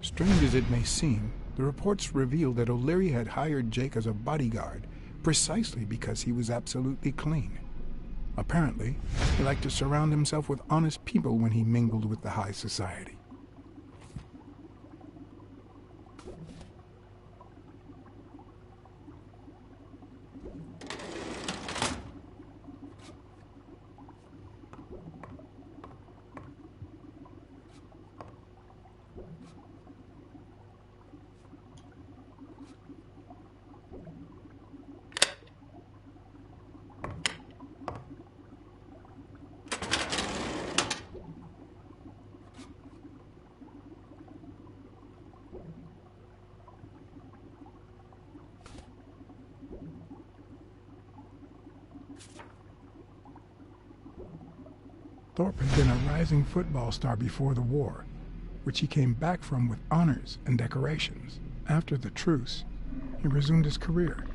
Strange as it may seem, the reports revealed that O'Leary had hired Jake as a bodyguard precisely because he was absolutely clean. Apparently, he liked to surround himself with honest people when he mingled with the high society. Thorpe had been a rising football star before the war, which he came back from with honors and decorations. After the truce, he resumed his career.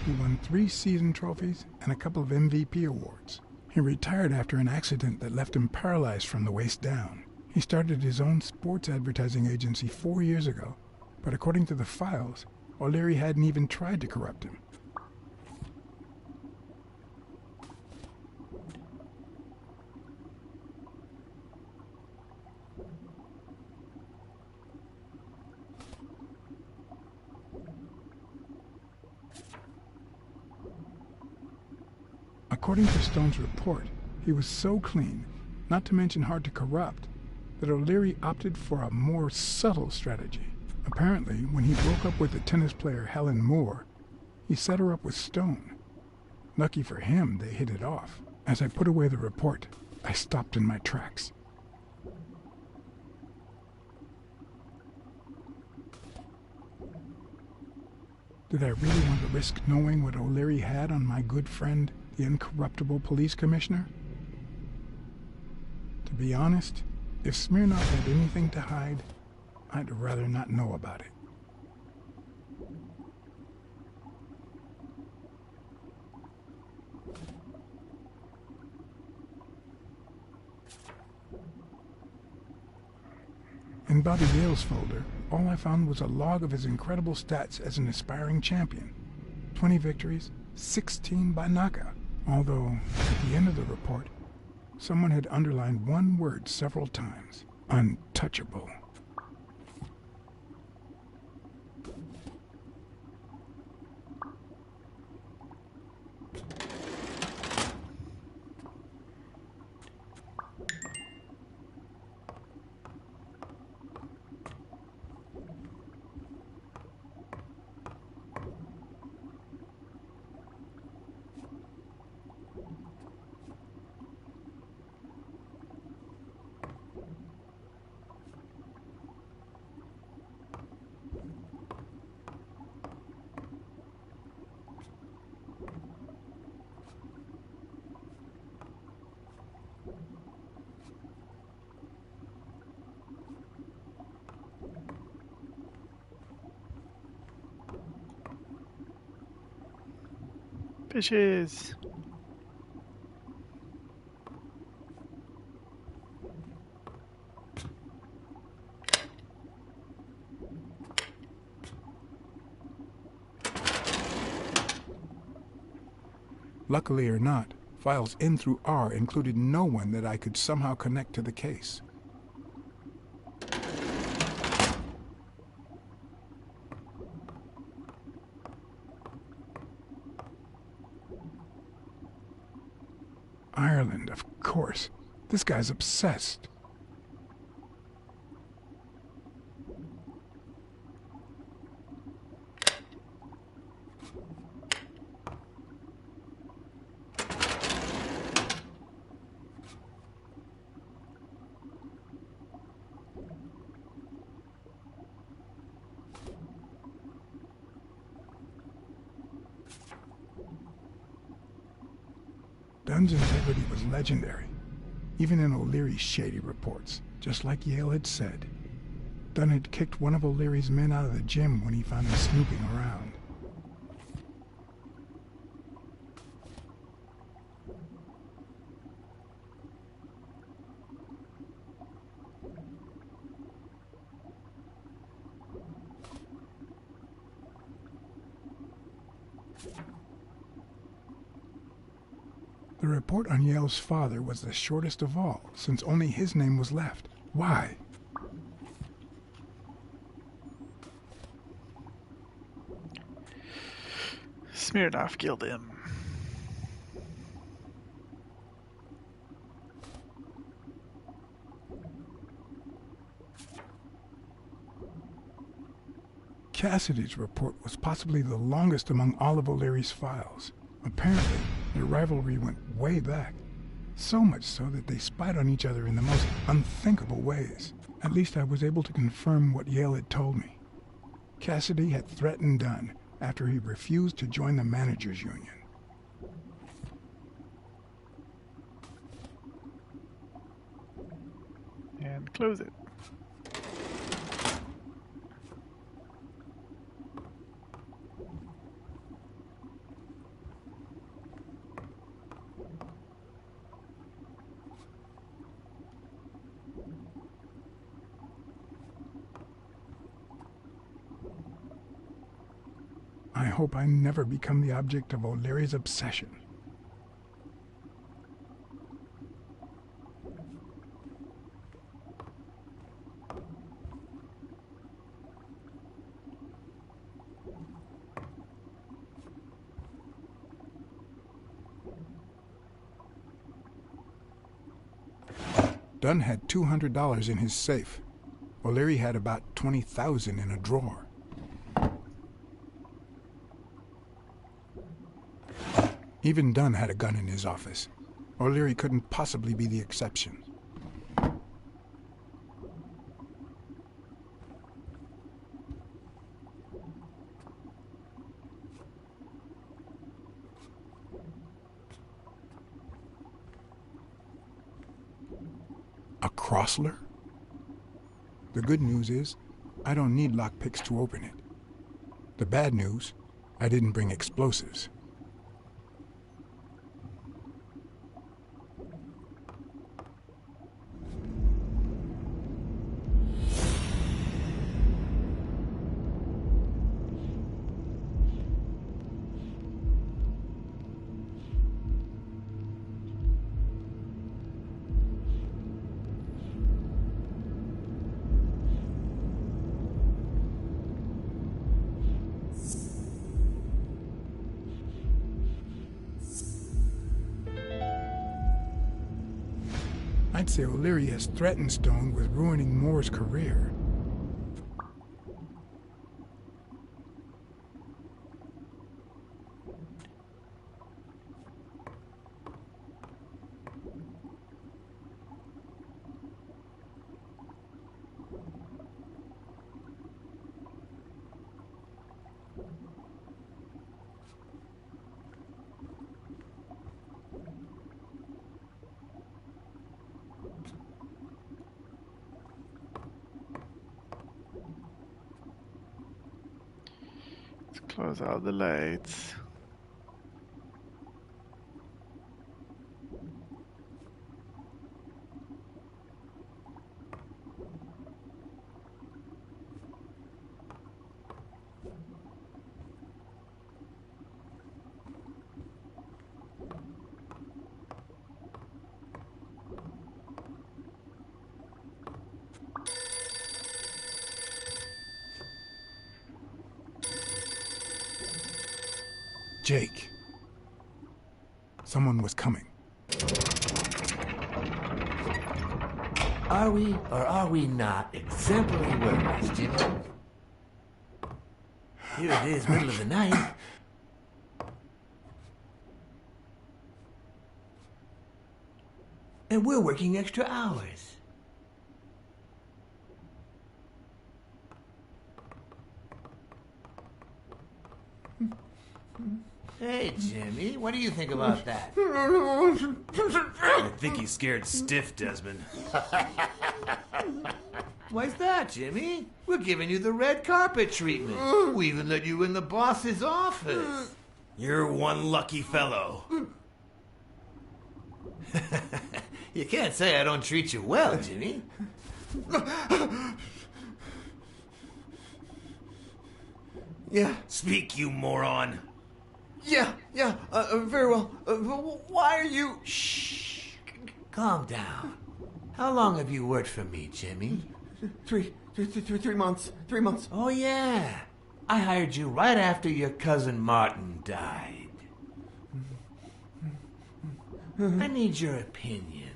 He won 3 season trophies and a couple of MVP awards. He retired after an accident that left him paralyzed from the waist down. He started his own sports advertising agency 4 years ago, but according to the files, O'Leary hadn't even tried to corrupt him. According to Stone's report, he was so clean, not to mention hard to corrupt, that O'Leary opted for a more subtle strategy. Apparently, when he broke up with the tennis player Helen Moore, he set her up with Stone. Lucky for him, they hit it off. As I put away the report, I stopped in my tracks. Did I really want to risk knowing what O'Leary had on my good friend, the incorruptible police commissioner? To be honest, if Smirnoff had anything to hide, I'd rather not know about it. In Bobby Yale's folder, all I found was a log of his incredible stats as an aspiring champion. 20 victories, 16 by knockout. Although, at the end of the report, someone had underlined one word several times. Untouchable. Fishes. Luckily or not, files in through R included no one that I could somehow connect to the case. Ireland, of course. This guy's obsessed. Dunn's integrity was legendary, even in O'Leary's shady reports, just like Yale had said. Dunn had kicked one of O'Leary's men out of the gym when he found him snooping around. The report on Yale's father was the shortest of all, since only his name was left. Why? Smirnoff killed him. Cassidy's report was possibly the longest among all of O'Leary's files. Apparently, their rivalry went way back. So much so that they spied on each other in the most unthinkable ways. At least I was able to confirm what Yale had told me. Cassidy had threatened Dunn after he refused to join the managers' union. And close it. I hope I never become the object of O'Leary's obsession. Dunn had $200 in his safe. O'Leary had about $20,000 in a drawer. Even Dunn had a gun in his office. O'Leary couldn't possibly be the exception. A Crossler? The good news is, I don't need lockpicks to open it. The bad news, I didn't bring explosives. I'd say O'Leary has threatened Stone with ruining Moore's career. Close out the lights. Jake. Someone was coming. Are we or are we not exemplary workers, Jimmy? Here it is, middle of the night. And we're working extra hours. Hey, Jimmy, what do you think about that? I think he's scared stiff, Desmond. Why's that, Jimmy? We're giving you the red carpet treatment. We even let you in the boss's office. You're one lucky fellow. You can't say I don't treat you well, Jimmy. Yeah. Speak, you moron. Yeah, very well. Why are you... Shh. Calm down. How long have you worked for me, Jimmy? 3 months. 3 months. Oh, yeah. I hired you right after your cousin Martin died. I need your opinion.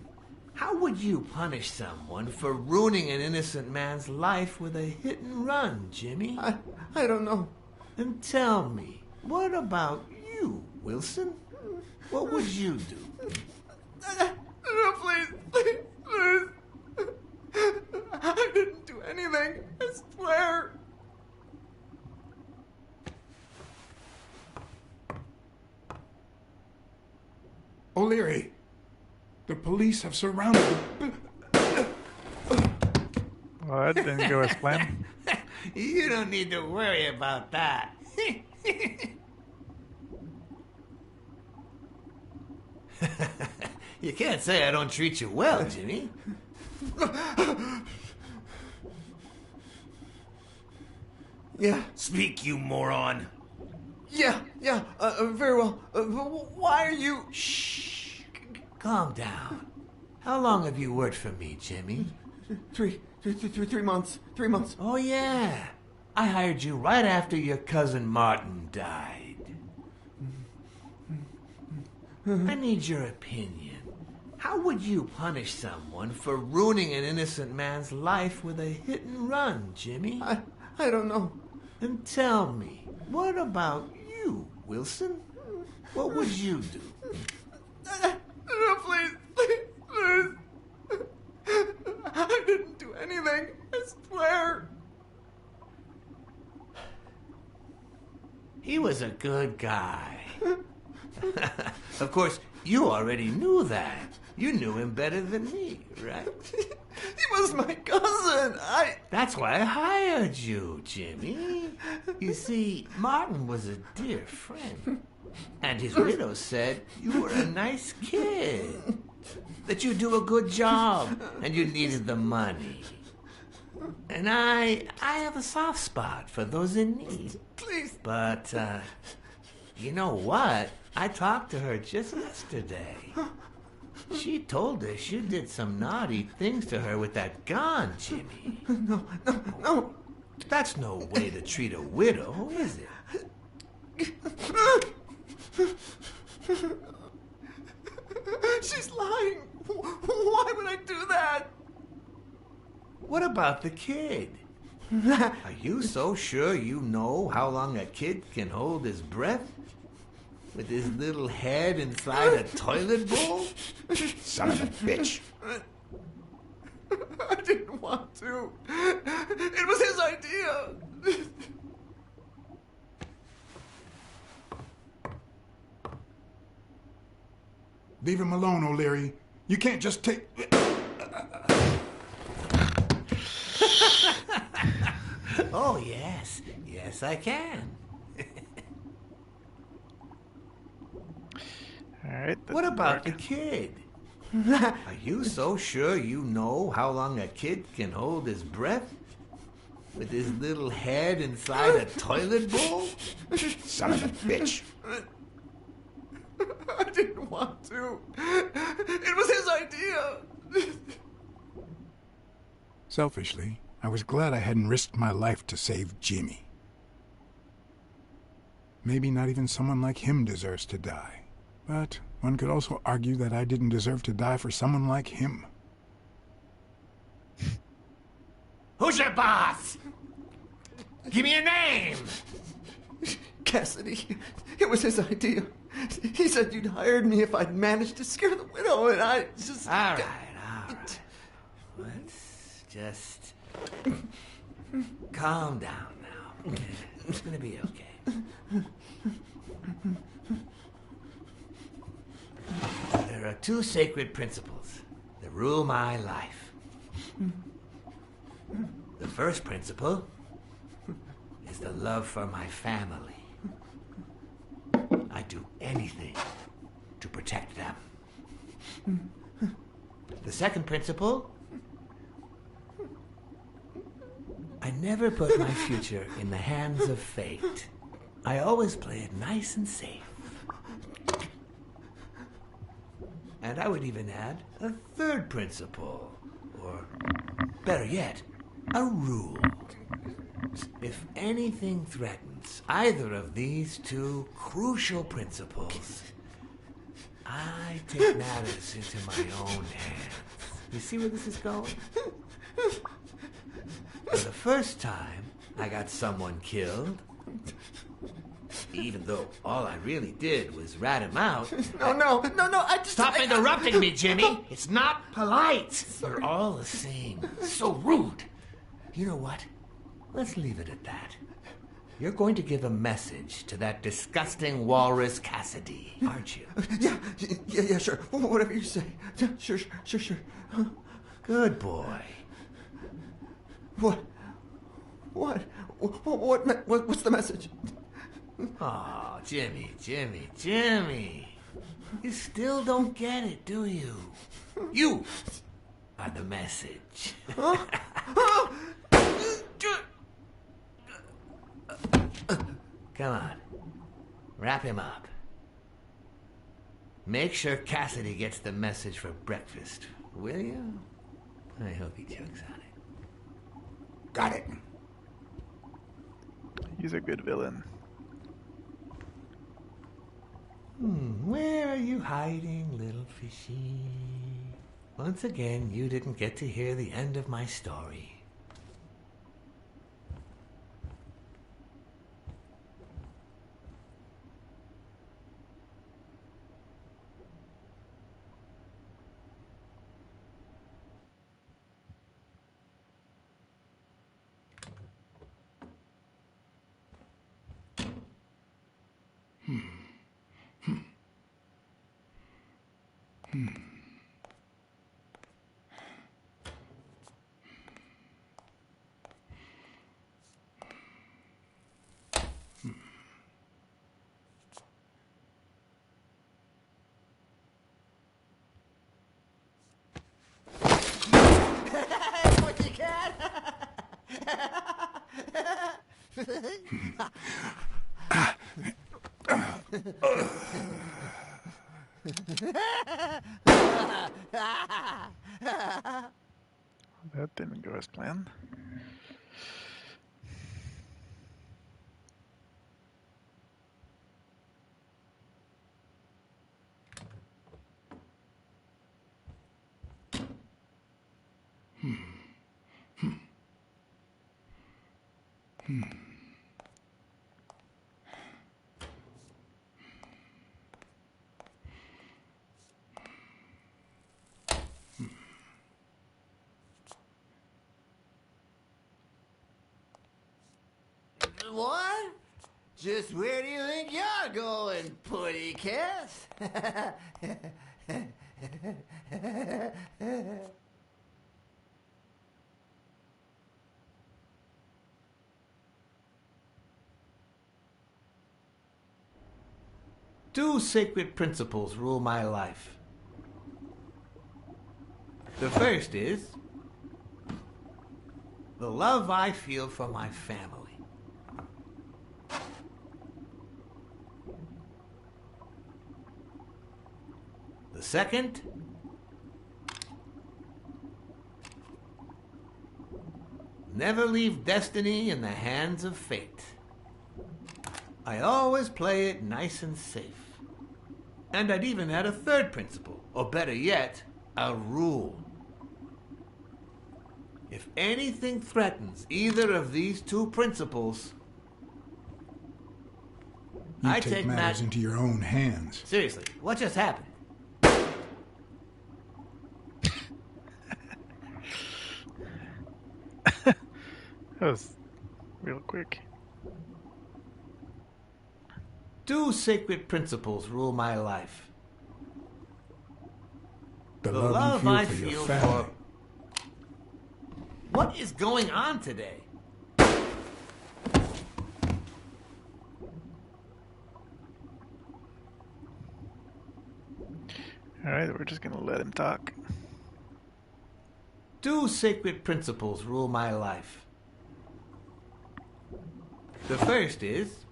How would you punish someone for ruining an innocent man's life with a hit and run, Jimmy? I don't know. And tell me, what about you, Wilson? What would you do? No, please. I didn't do anything. I swear. O'Leary, the police have surrounded the... Well, that didn't go as planned. You don't need to worry about that. You can't say I don't treat you well, Jimmy. Yeah. Speak, you moron. Yeah, very well. Why are you... Shh. Calm down. How long have you worked for me, Jimmy? 3 months. 3 months. Oh, yeah. I hired you right after your cousin Martin died. I need your opinion. How would you punish someone for ruining an innocent man's life with a hit and run, Jimmy? I don't know. And tell me, what about you, Wilson? What would you do? No, please. I didn't do anything. I swear. He was a good guy. Of course, you already knew that. You knew him better than me, right? He was my cousin. That's why I hired you, Jimmy. You see, Martin was a dear friend. And his widow said you were a nice kid. That you do a good job and you needed the money. And I have a soft spot for those in need. Please. But, you know what? I talked to her just yesterday. She told us you did some naughty things to her with that gun, Jimmy. No. That's no way to treat a widow, is it? She's lying. Why would I do that? What about the kid? Are you so sure you know how long a kid can hold his breath? With his little head inside a toilet bowl? Son of a bitch. I didn't want to. It was his idea. Leave him alone, O'Leary. You can't just take... Oh, yes. Yes, I can. Alright. What about the kid? Are you so sure you know how long a kid can hold his breath? With his little head inside a toilet bowl? Son of a bitch. I didn't want to. It was his idea. Selfishly, I was glad I hadn't risked my life to save Jimmy. Maybe not even someone like him deserves to die. But one could also argue that I didn't deserve to die for someone like him. Who's your boss? Give me a name! Cassidy. It was his idea. He said you'd hired me if I'd managed to scare the widow, and I just... All right. Let's just calm down now. Okay? It's gonna be okay. There are two sacred principles that rule my life. The first principle is the love for my family. I do anything to protect them. The second principle, I never put my future in the hands of fate. I always play it nice and safe. And I would even add a third principle, or better yet, a rule. If anything threatens either of these two crucial principles, I take matters into my own hands. You see where this is going? For the first time, I got someone killed, even though all I really did was rat him out. No, I just... Stop interrupting me, Jimmy! It's not polite! You're all the same. So rude. You know what? Let's leave it at that. You're going to give a message to that disgusting walrus Cassidy, aren't you? Yeah, sure. Whatever you say. Sure. Good boy. What's the message? Oh, Jimmy. You still don't get it, do you? You are the message. Come on. Wrap him up. Make sure Cassidy gets the message for breakfast, will you? I hope he chokes on it. Got it. He's a good villain. Where are you hiding, little fishy? Once again, you didn't get to hear the end of my story. That didn't go as planned. What? Just where do you think you're going, putty cat? Two sacred principles rule my life. The first is the love I feel for my family. The second, never leave destiny in the hands of fate. I always play it nice and safe. And I'd even add a third principle, or better yet, a rule. If anything threatens either of these two principles, I take matters into your own hands. Seriously, what just happened? That was real quick. Two sacred principles rule my life. The love I feel for your family. What is going on today? Alright, we're just gonna let him talk. Two sacred principles rule my life. The first is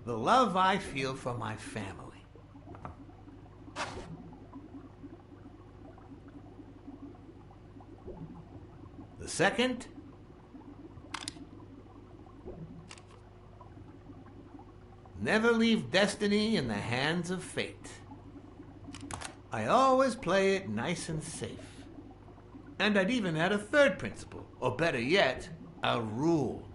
the love I feel for my family. The second, never leave destiny in the hands of fate. I always play it nice and safe. And I'd even add a third principle, or better yet, a rule.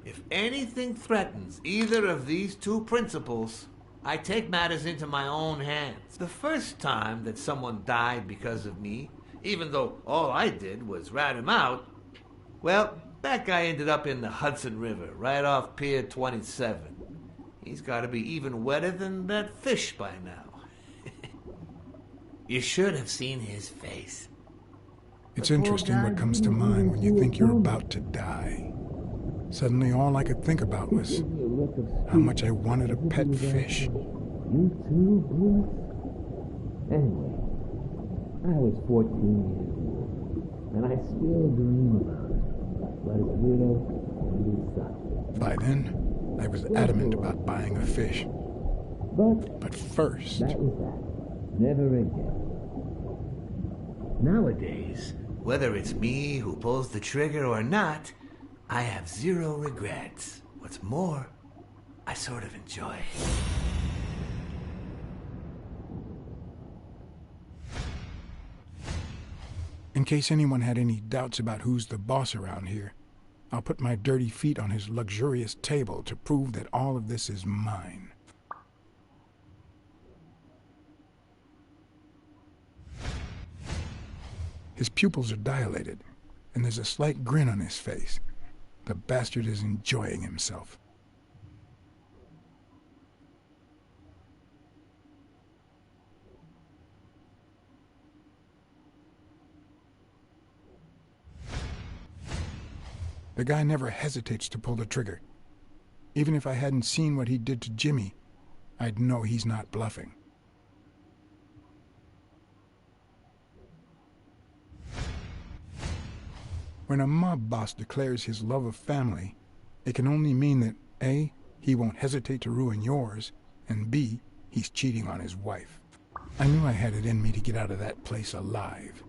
If anything threatens either of these two principles, I take matters into my own hands. The first time that someone died because of me, even though all I did was rat him out, well, that guy ended up in the Hudson River, right off Pier 27. He's got to be even wetter than that fish by now. You should have seen his face. It's interesting what comes to mind when you think you're about to die. Suddenly all I could think about was how much I wanted a pet fish. You too, Bruce? Anyway, I was 14 years old, and I still dream about it. But his widow and his son. By then, I was adamant about buying a fish. But first... That was that. Never again. Nowadays, whether it's me who pulls the trigger or not, I have zero regrets. What's more, I sort of enjoy it. In case anyone had any doubts about who's the boss around here, I'll put my dirty feet on his luxurious table to prove that all of this is mine. His pupils are dilated, and there's a slight grin on his face. The bastard is enjoying himself. The guy never hesitates to pull the trigger. Even if I hadn't seen what he did to Jimmy, I'd know he's not bluffing. When a mob boss declares his love of family, it can only mean that A, he won't hesitate to ruin yours, and B, he's cheating on his wife. I knew I had it in me to get out of that place alive.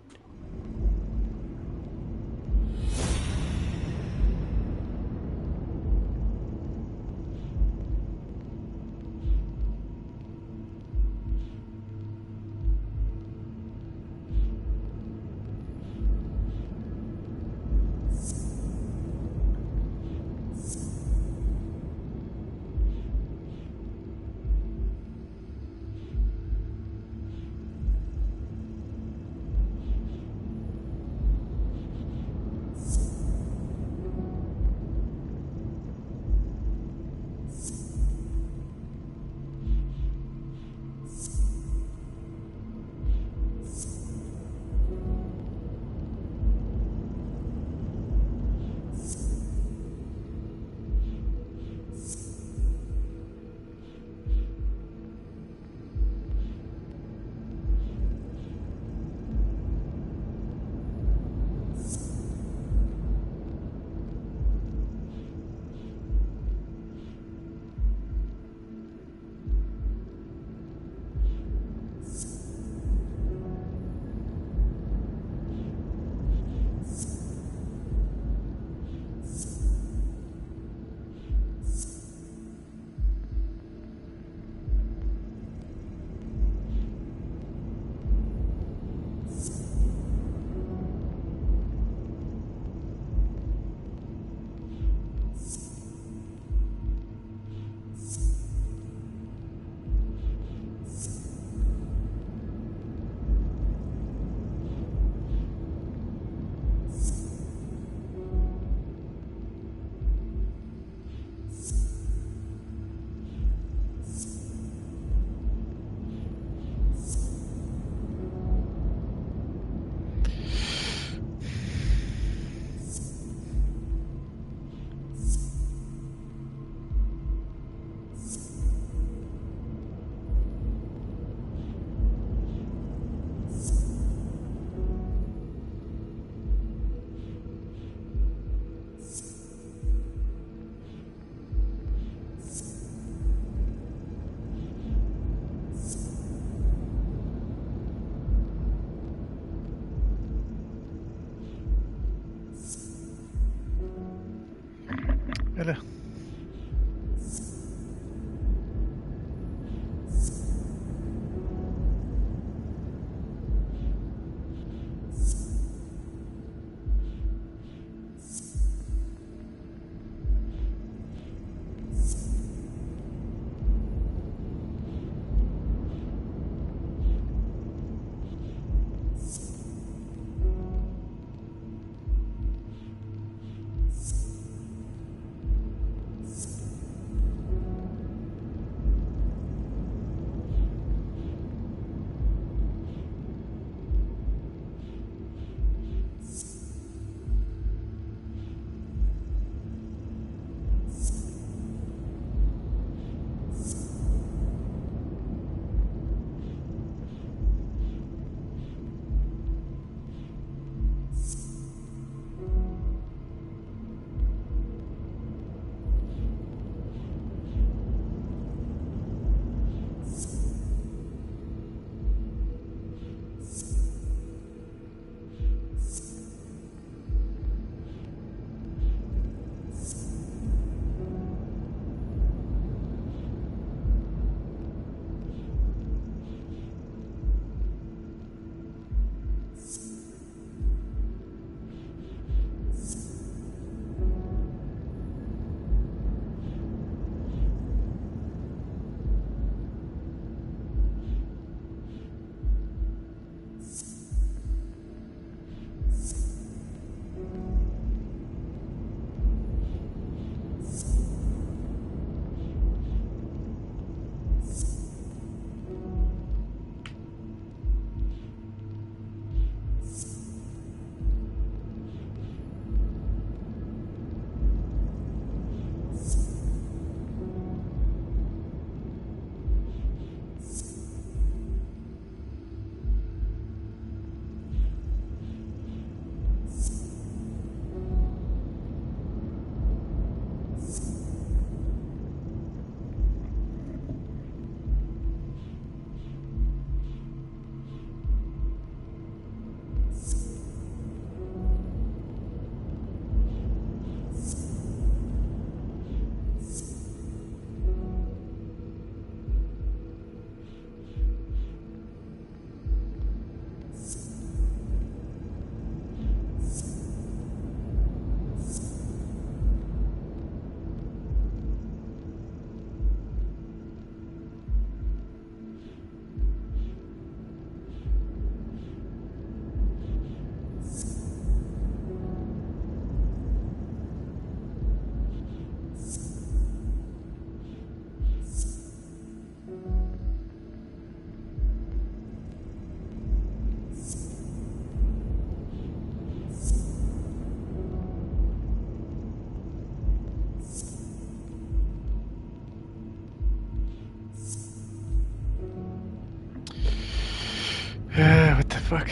fuck?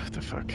What the fuck?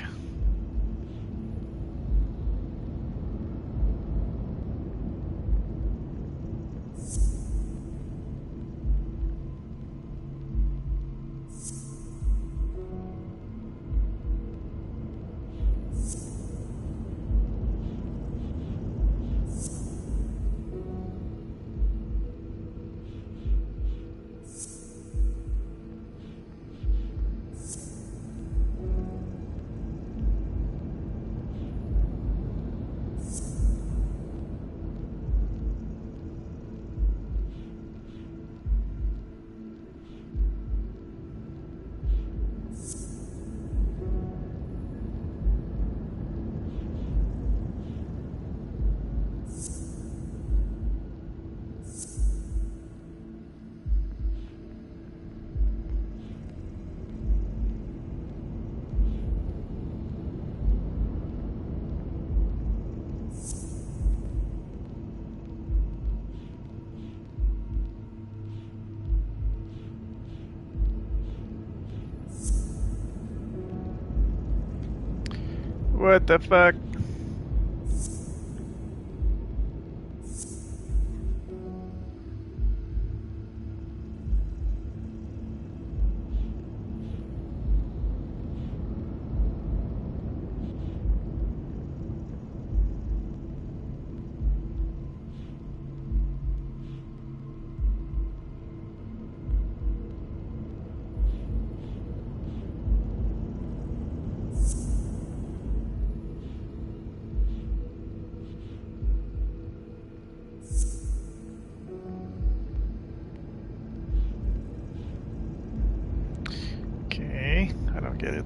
What the fuck? I don't get it.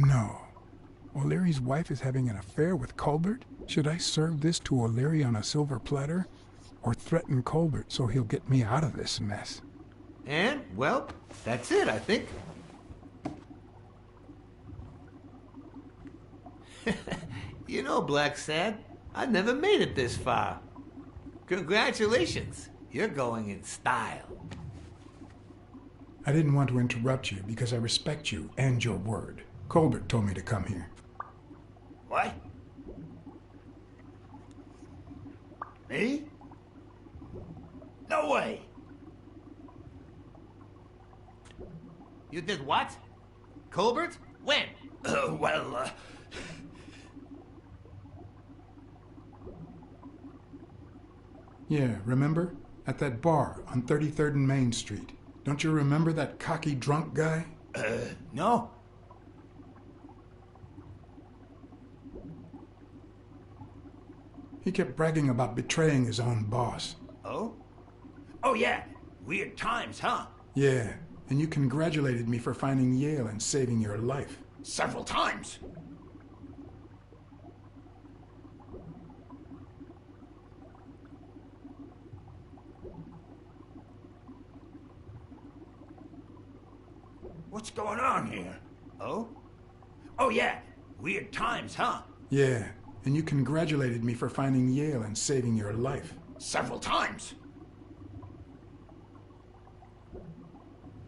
No. O'Leary's wife is having an affair with Colbert? Should I serve this to O'Leary on a silver platter? Or threaten Colbert so he'll get me out of this mess? And, well, that's it, I think. know, Blacksad, I never made it this far. Congratulations. You're going in style. I didn't want to interrupt you because I respect you and your word. Colbert told me to come here. What? Me? No way. You did what? Colbert? When? Yeah, remember? At that bar on 33rd and Main Street. Don't you remember that cocky drunk guy? No. He kept bragging about betraying his own boss. Oh? Oh, yeah. Weird times, huh? Yeah, and you congratulated me for finding Yale and saving your life. Several times. What's going on here? Oh? Oh, yeah. Weird times, huh? Yeah, and you congratulated me for finding Yale and saving your life. Several times.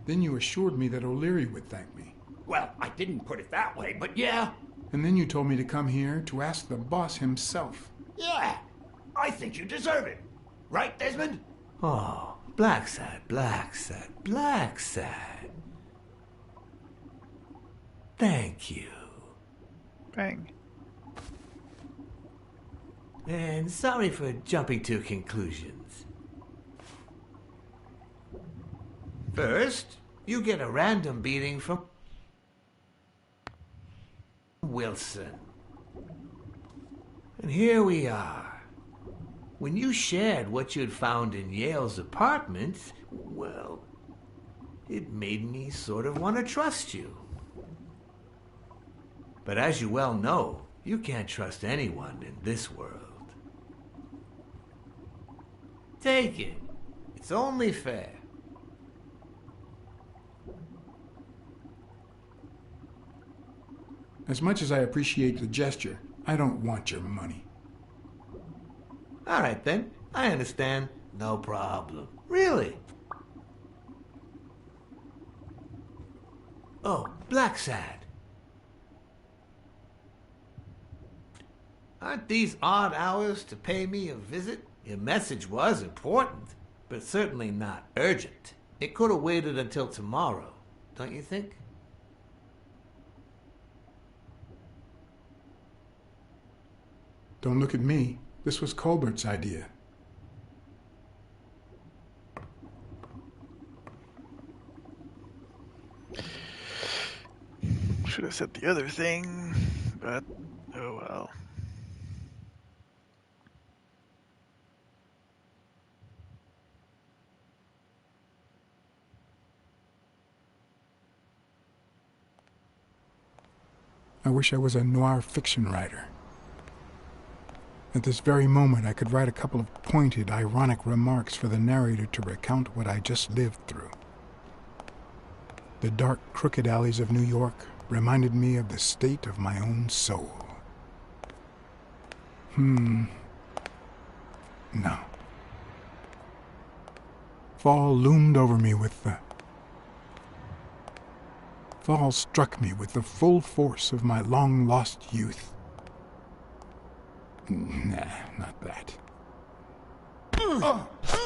Then you assured me that O'Leary would thank me. Well, I didn't put it that way, but yeah. And then you told me to come here to ask the boss himself. Yeah. I think you deserve it. Right, Desmond? Oh, Blacksad, Blacksad, Blacksad. Thank you. Bang. And sorry for jumping to conclusions. First, you get a random beating from Wilson. And here we are. When you shared what you'd found in Yale's apartment, well, it made me sort of want to trust you. But as you well know, you can't trust anyone in this world. Take it. It's only fair. As much as I appreciate the gesture, I don't want your money. All right, then. I understand. No problem. Really? Oh, Blacksad. Aren't these odd hours to pay me a visit? Your message was important, but certainly not urgent. It could have waited until tomorrow, don't you think? Don't look at me. This was Colbert's idea. Should have said the other thing, but oh well. I wish I was a noir fiction writer. At this very moment, I could write a couple of pointed, ironic remarks for the narrator to recount what I just lived through. The dark, crooked alleys of New York reminded me of the state of my own soul. No. Fall loomed over me with the... Fall struck me with the full force of my long-lost youth. Nah, not that.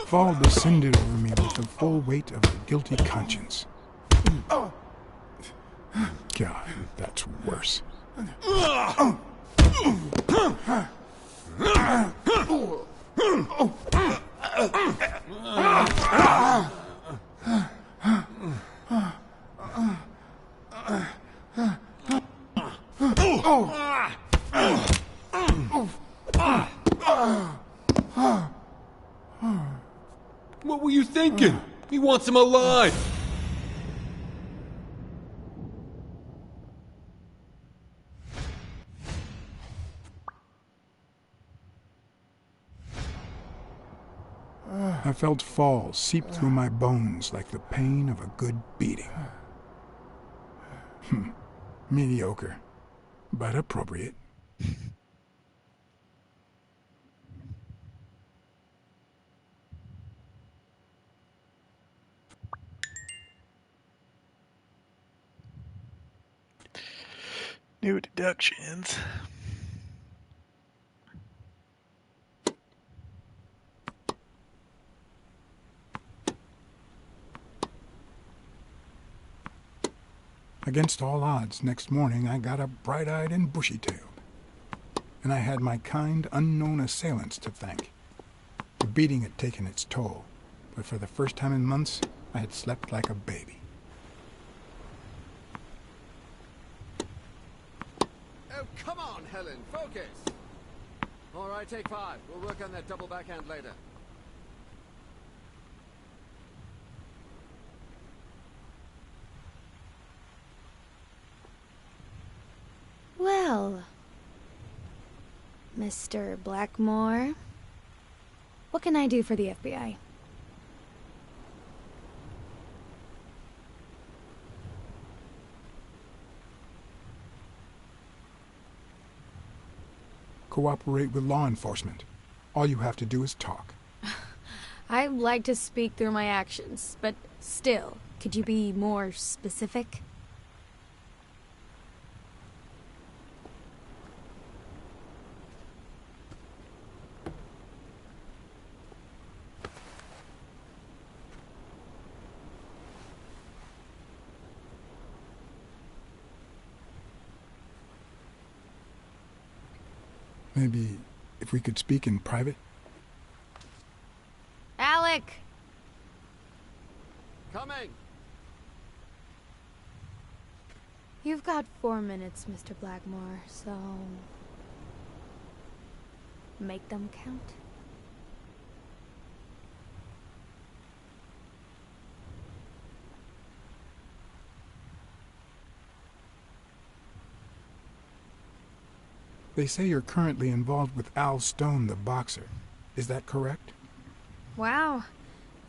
Fall descended over me with the full weight of a guilty conscience. God, that's worse. What were you thinking? He wants him alive! I felt fall seep through my bones like the pain of a good beating. Mediocre, but appropriate. New deductions. Against all odds, next morning I got up bright-eyed and bushy-tailed. And I had my kind, unknown assailants to thank. The beating had taken its toll, but for the first time in months, I had slept like a baby. Oh, come on, Helen, focus! All right, take 5. We'll work on that double backhand later. Well, Mr. Blackmore, what can I do for the FBI? Cooperate with law enforcement. All you have to do is talk. I like to speak through my actions, but still, could you be more specific? Maybe if we could speak in private? Alec! Coming! You've got 4 minutes, Mr. Blackmore, so... make them count. They say you're currently involved with Al Stone, the boxer. Is that correct? Wow.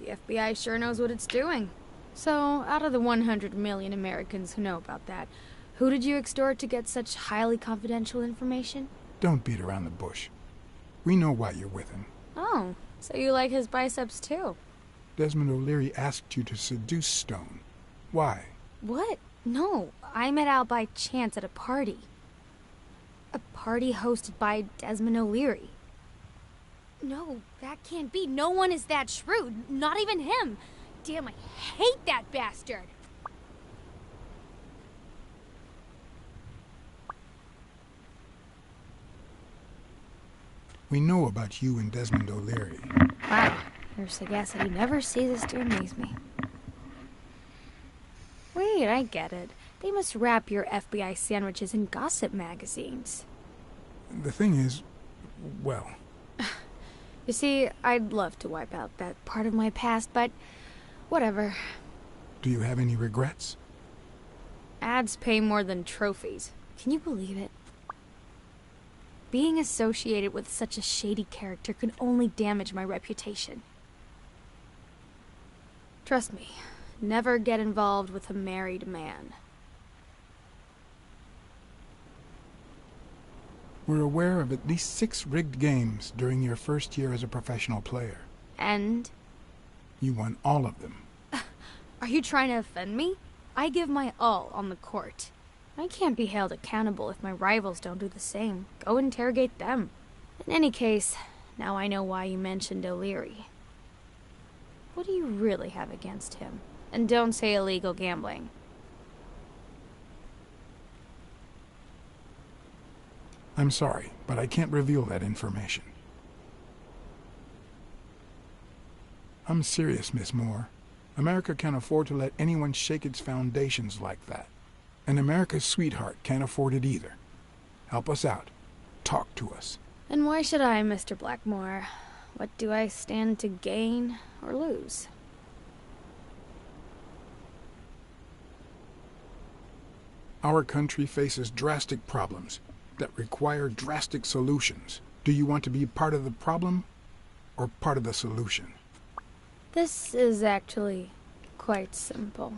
The FBI sure knows what it's doing. So, out of the 100 million Americans who know about that, who did you extort to get such highly confidential information? Don't beat around the bush. We know why you're with him. Oh, so you like his biceps too? Desmond O'Leary asked you to seduce Stone. Why? What? No, I met Al by chance at a party. A party hosted by Desmond O'Leary. No, that can't be. No one is that shrewd. Not even him. Damn, I hate that bastard. We know about you and Desmond O'Leary. Wow, your sagacity never ceases to amaze me. Wait, I get it. They must wrap your FBI sandwiches in gossip magazines. The thing is, well... You see, I'd love to wipe out that part of my past, but whatever. Do you have any regrets? Ads pay more than trophies. Can you believe it? Being associated with such a shady character could only damage my reputation. Trust me, never get involved with a married man. We're aware of at least 6 rigged games during your first year as a professional player. And? You won all of them. Are you trying to offend me? I give my all on the court. I can't be held accountable if my rivals don't do the same. Go interrogate them. In any case, now I know why you mentioned O'Leary. What do you really have against him? And don't say illegal gambling. I'm sorry, but I can't reveal that information. I'm serious, Miss Moore. America can't afford to let anyone shake its foundations like that. And America's sweetheart can't afford it either. Help us out. Talk to us. And why should I, Mr. Blackmore? What do I stand to gain or lose? Our country faces drastic problems that require drastic solutions. Do you want to be part of the problem or part of the solution? This is actually quite simple.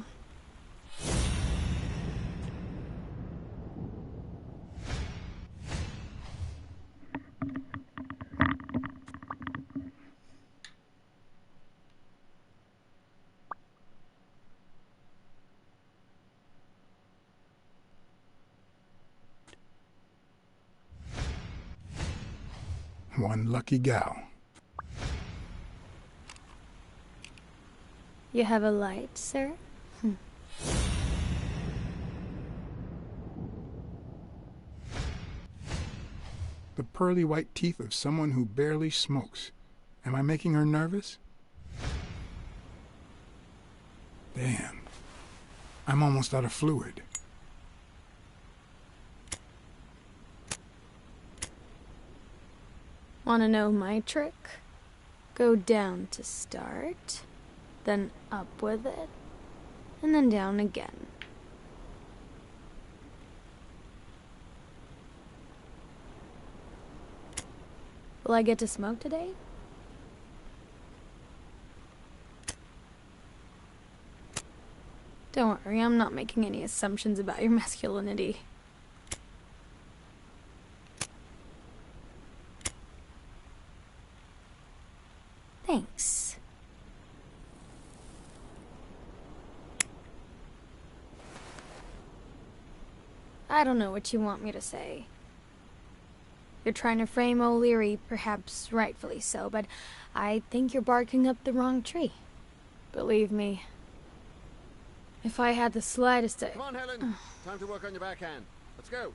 One lucky gal. You have a light, sir? The pearly white teeth of someone who barely smokes. Am I making her nervous? Damn. I'm almost out of fluid. Wanna know my trick? Go down to start, then up with it, and then down again. Will I get to smoke today? Don't worry, I'm not making any assumptions about your masculinity. Thanks. I don't know what you want me to say. You're trying to frame O'Leary, perhaps rightfully so, but I think you're barking up the wrong tree. Believe me, if I had the slightest... Come on, Helen. Time to work on your backhand. Let's go.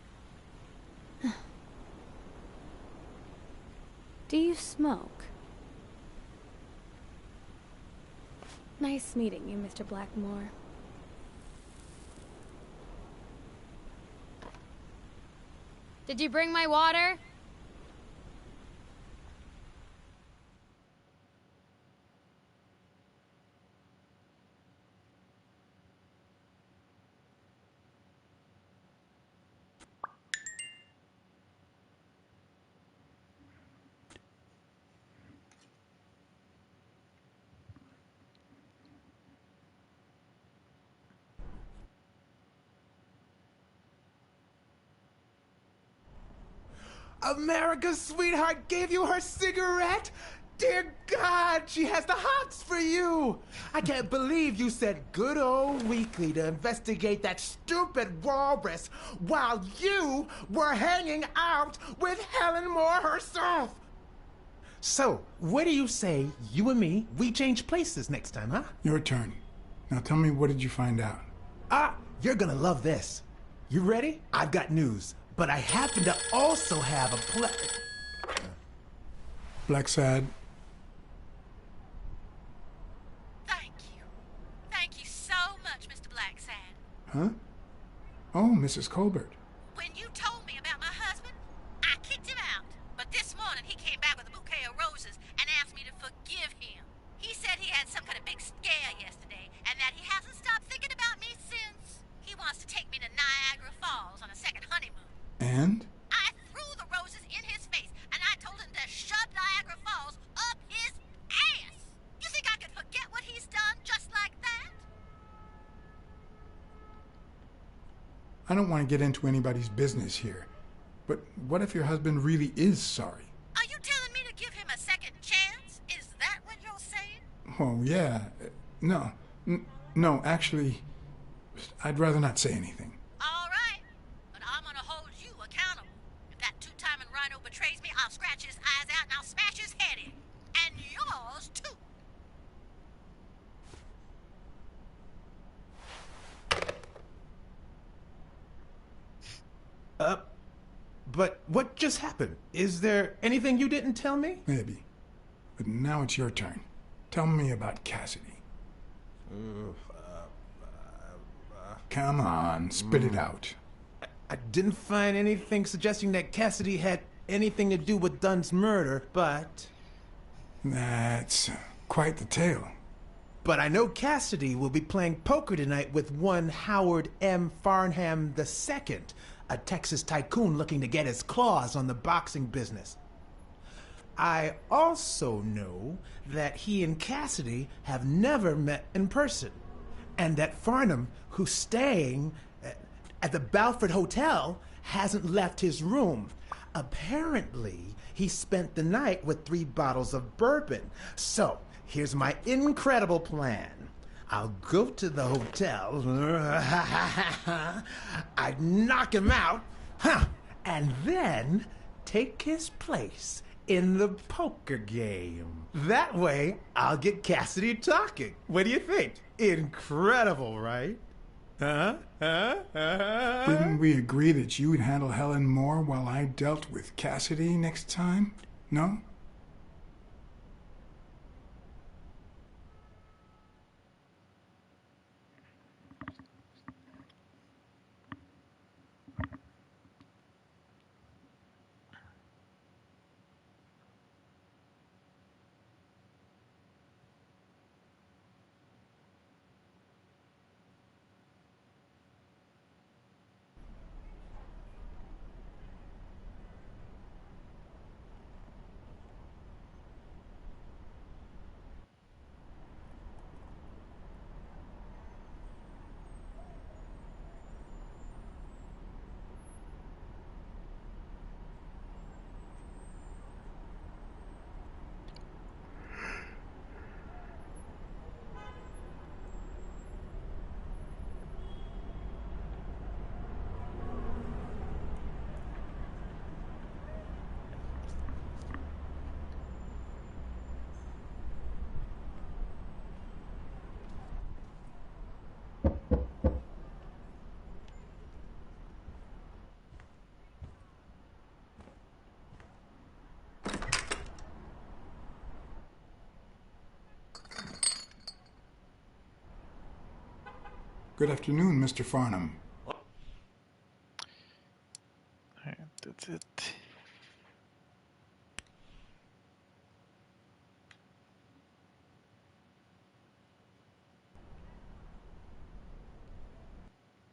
Do you smoke? Nice meeting you, Mr. Blackmore. Did you bring my water? America's sweetheart gave you her cigarette? Dear God, she has the hots for you! I can't believe you said good old Weekly to investigate that stupid walrus while you were hanging out with Helen Moore herself! So, what do you say, you and me, we change places next time, huh? Your turn. Now tell me, what did you find out? Ah, you're gonna love this. You ready? I've got news. But I happen to also have a Blacksad. Thank you. Thank you so much, Mr. Blacksad. Huh? Oh, Mrs. Colbert. When you told me about my husband, I kicked him out. But this morning he came back with a bouquet of roses and asked me to forgive him. He said he had some kind of big scare yesterday and that he hasn't stopped thinking about me since. He wants to take me to Niagara Falls on a second honeymoon. And? I threw the roses in his face, and I told him to shove Niagara Falls up his ass. You think I could forget what he's done just like that? I don't want to get into anybody's business here, but what if your husband really is sorry? Are you telling me to give him a second chance? Is that what you're saying? Oh, yeah. No. No, actually, I'd rather not say anything. All right, but I'm gonna hold you accountable. If that two-timing rhino betrays me, I'll scratch his eyes out and I'll smash his head in. And yours, too. But what just happened? Is there anything you didn't tell me? Maybe. But now it's your turn. Tell me about Cassidy. Come on, spit it out. I didn't find anything suggesting that Cassidy had anything to do with Dunn's murder, but... That's quite the tale. But I know Cassidy will be playing poker tonight with one Howard M. Farnham II, a Texas tycoon looking to get his claws on the boxing business. I also know that he and Cassidy have never met in person, and that Farnham, who's staying at the Balford Hotel, hasn't left his room. Apparently, he spent the night with 3 bottles of bourbon. So, here's my incredible plan. I'll go to the hotel, I'd knock him out, and then take his place in the poker game. That way, I'll get Cassidy talking. What do you think? Incredible, right? Huh? Didn't we agree that you would handle Helen more while I dealt with Cassidy next time? No? Good afternoon, Mr. Farnham. Alright, that's it.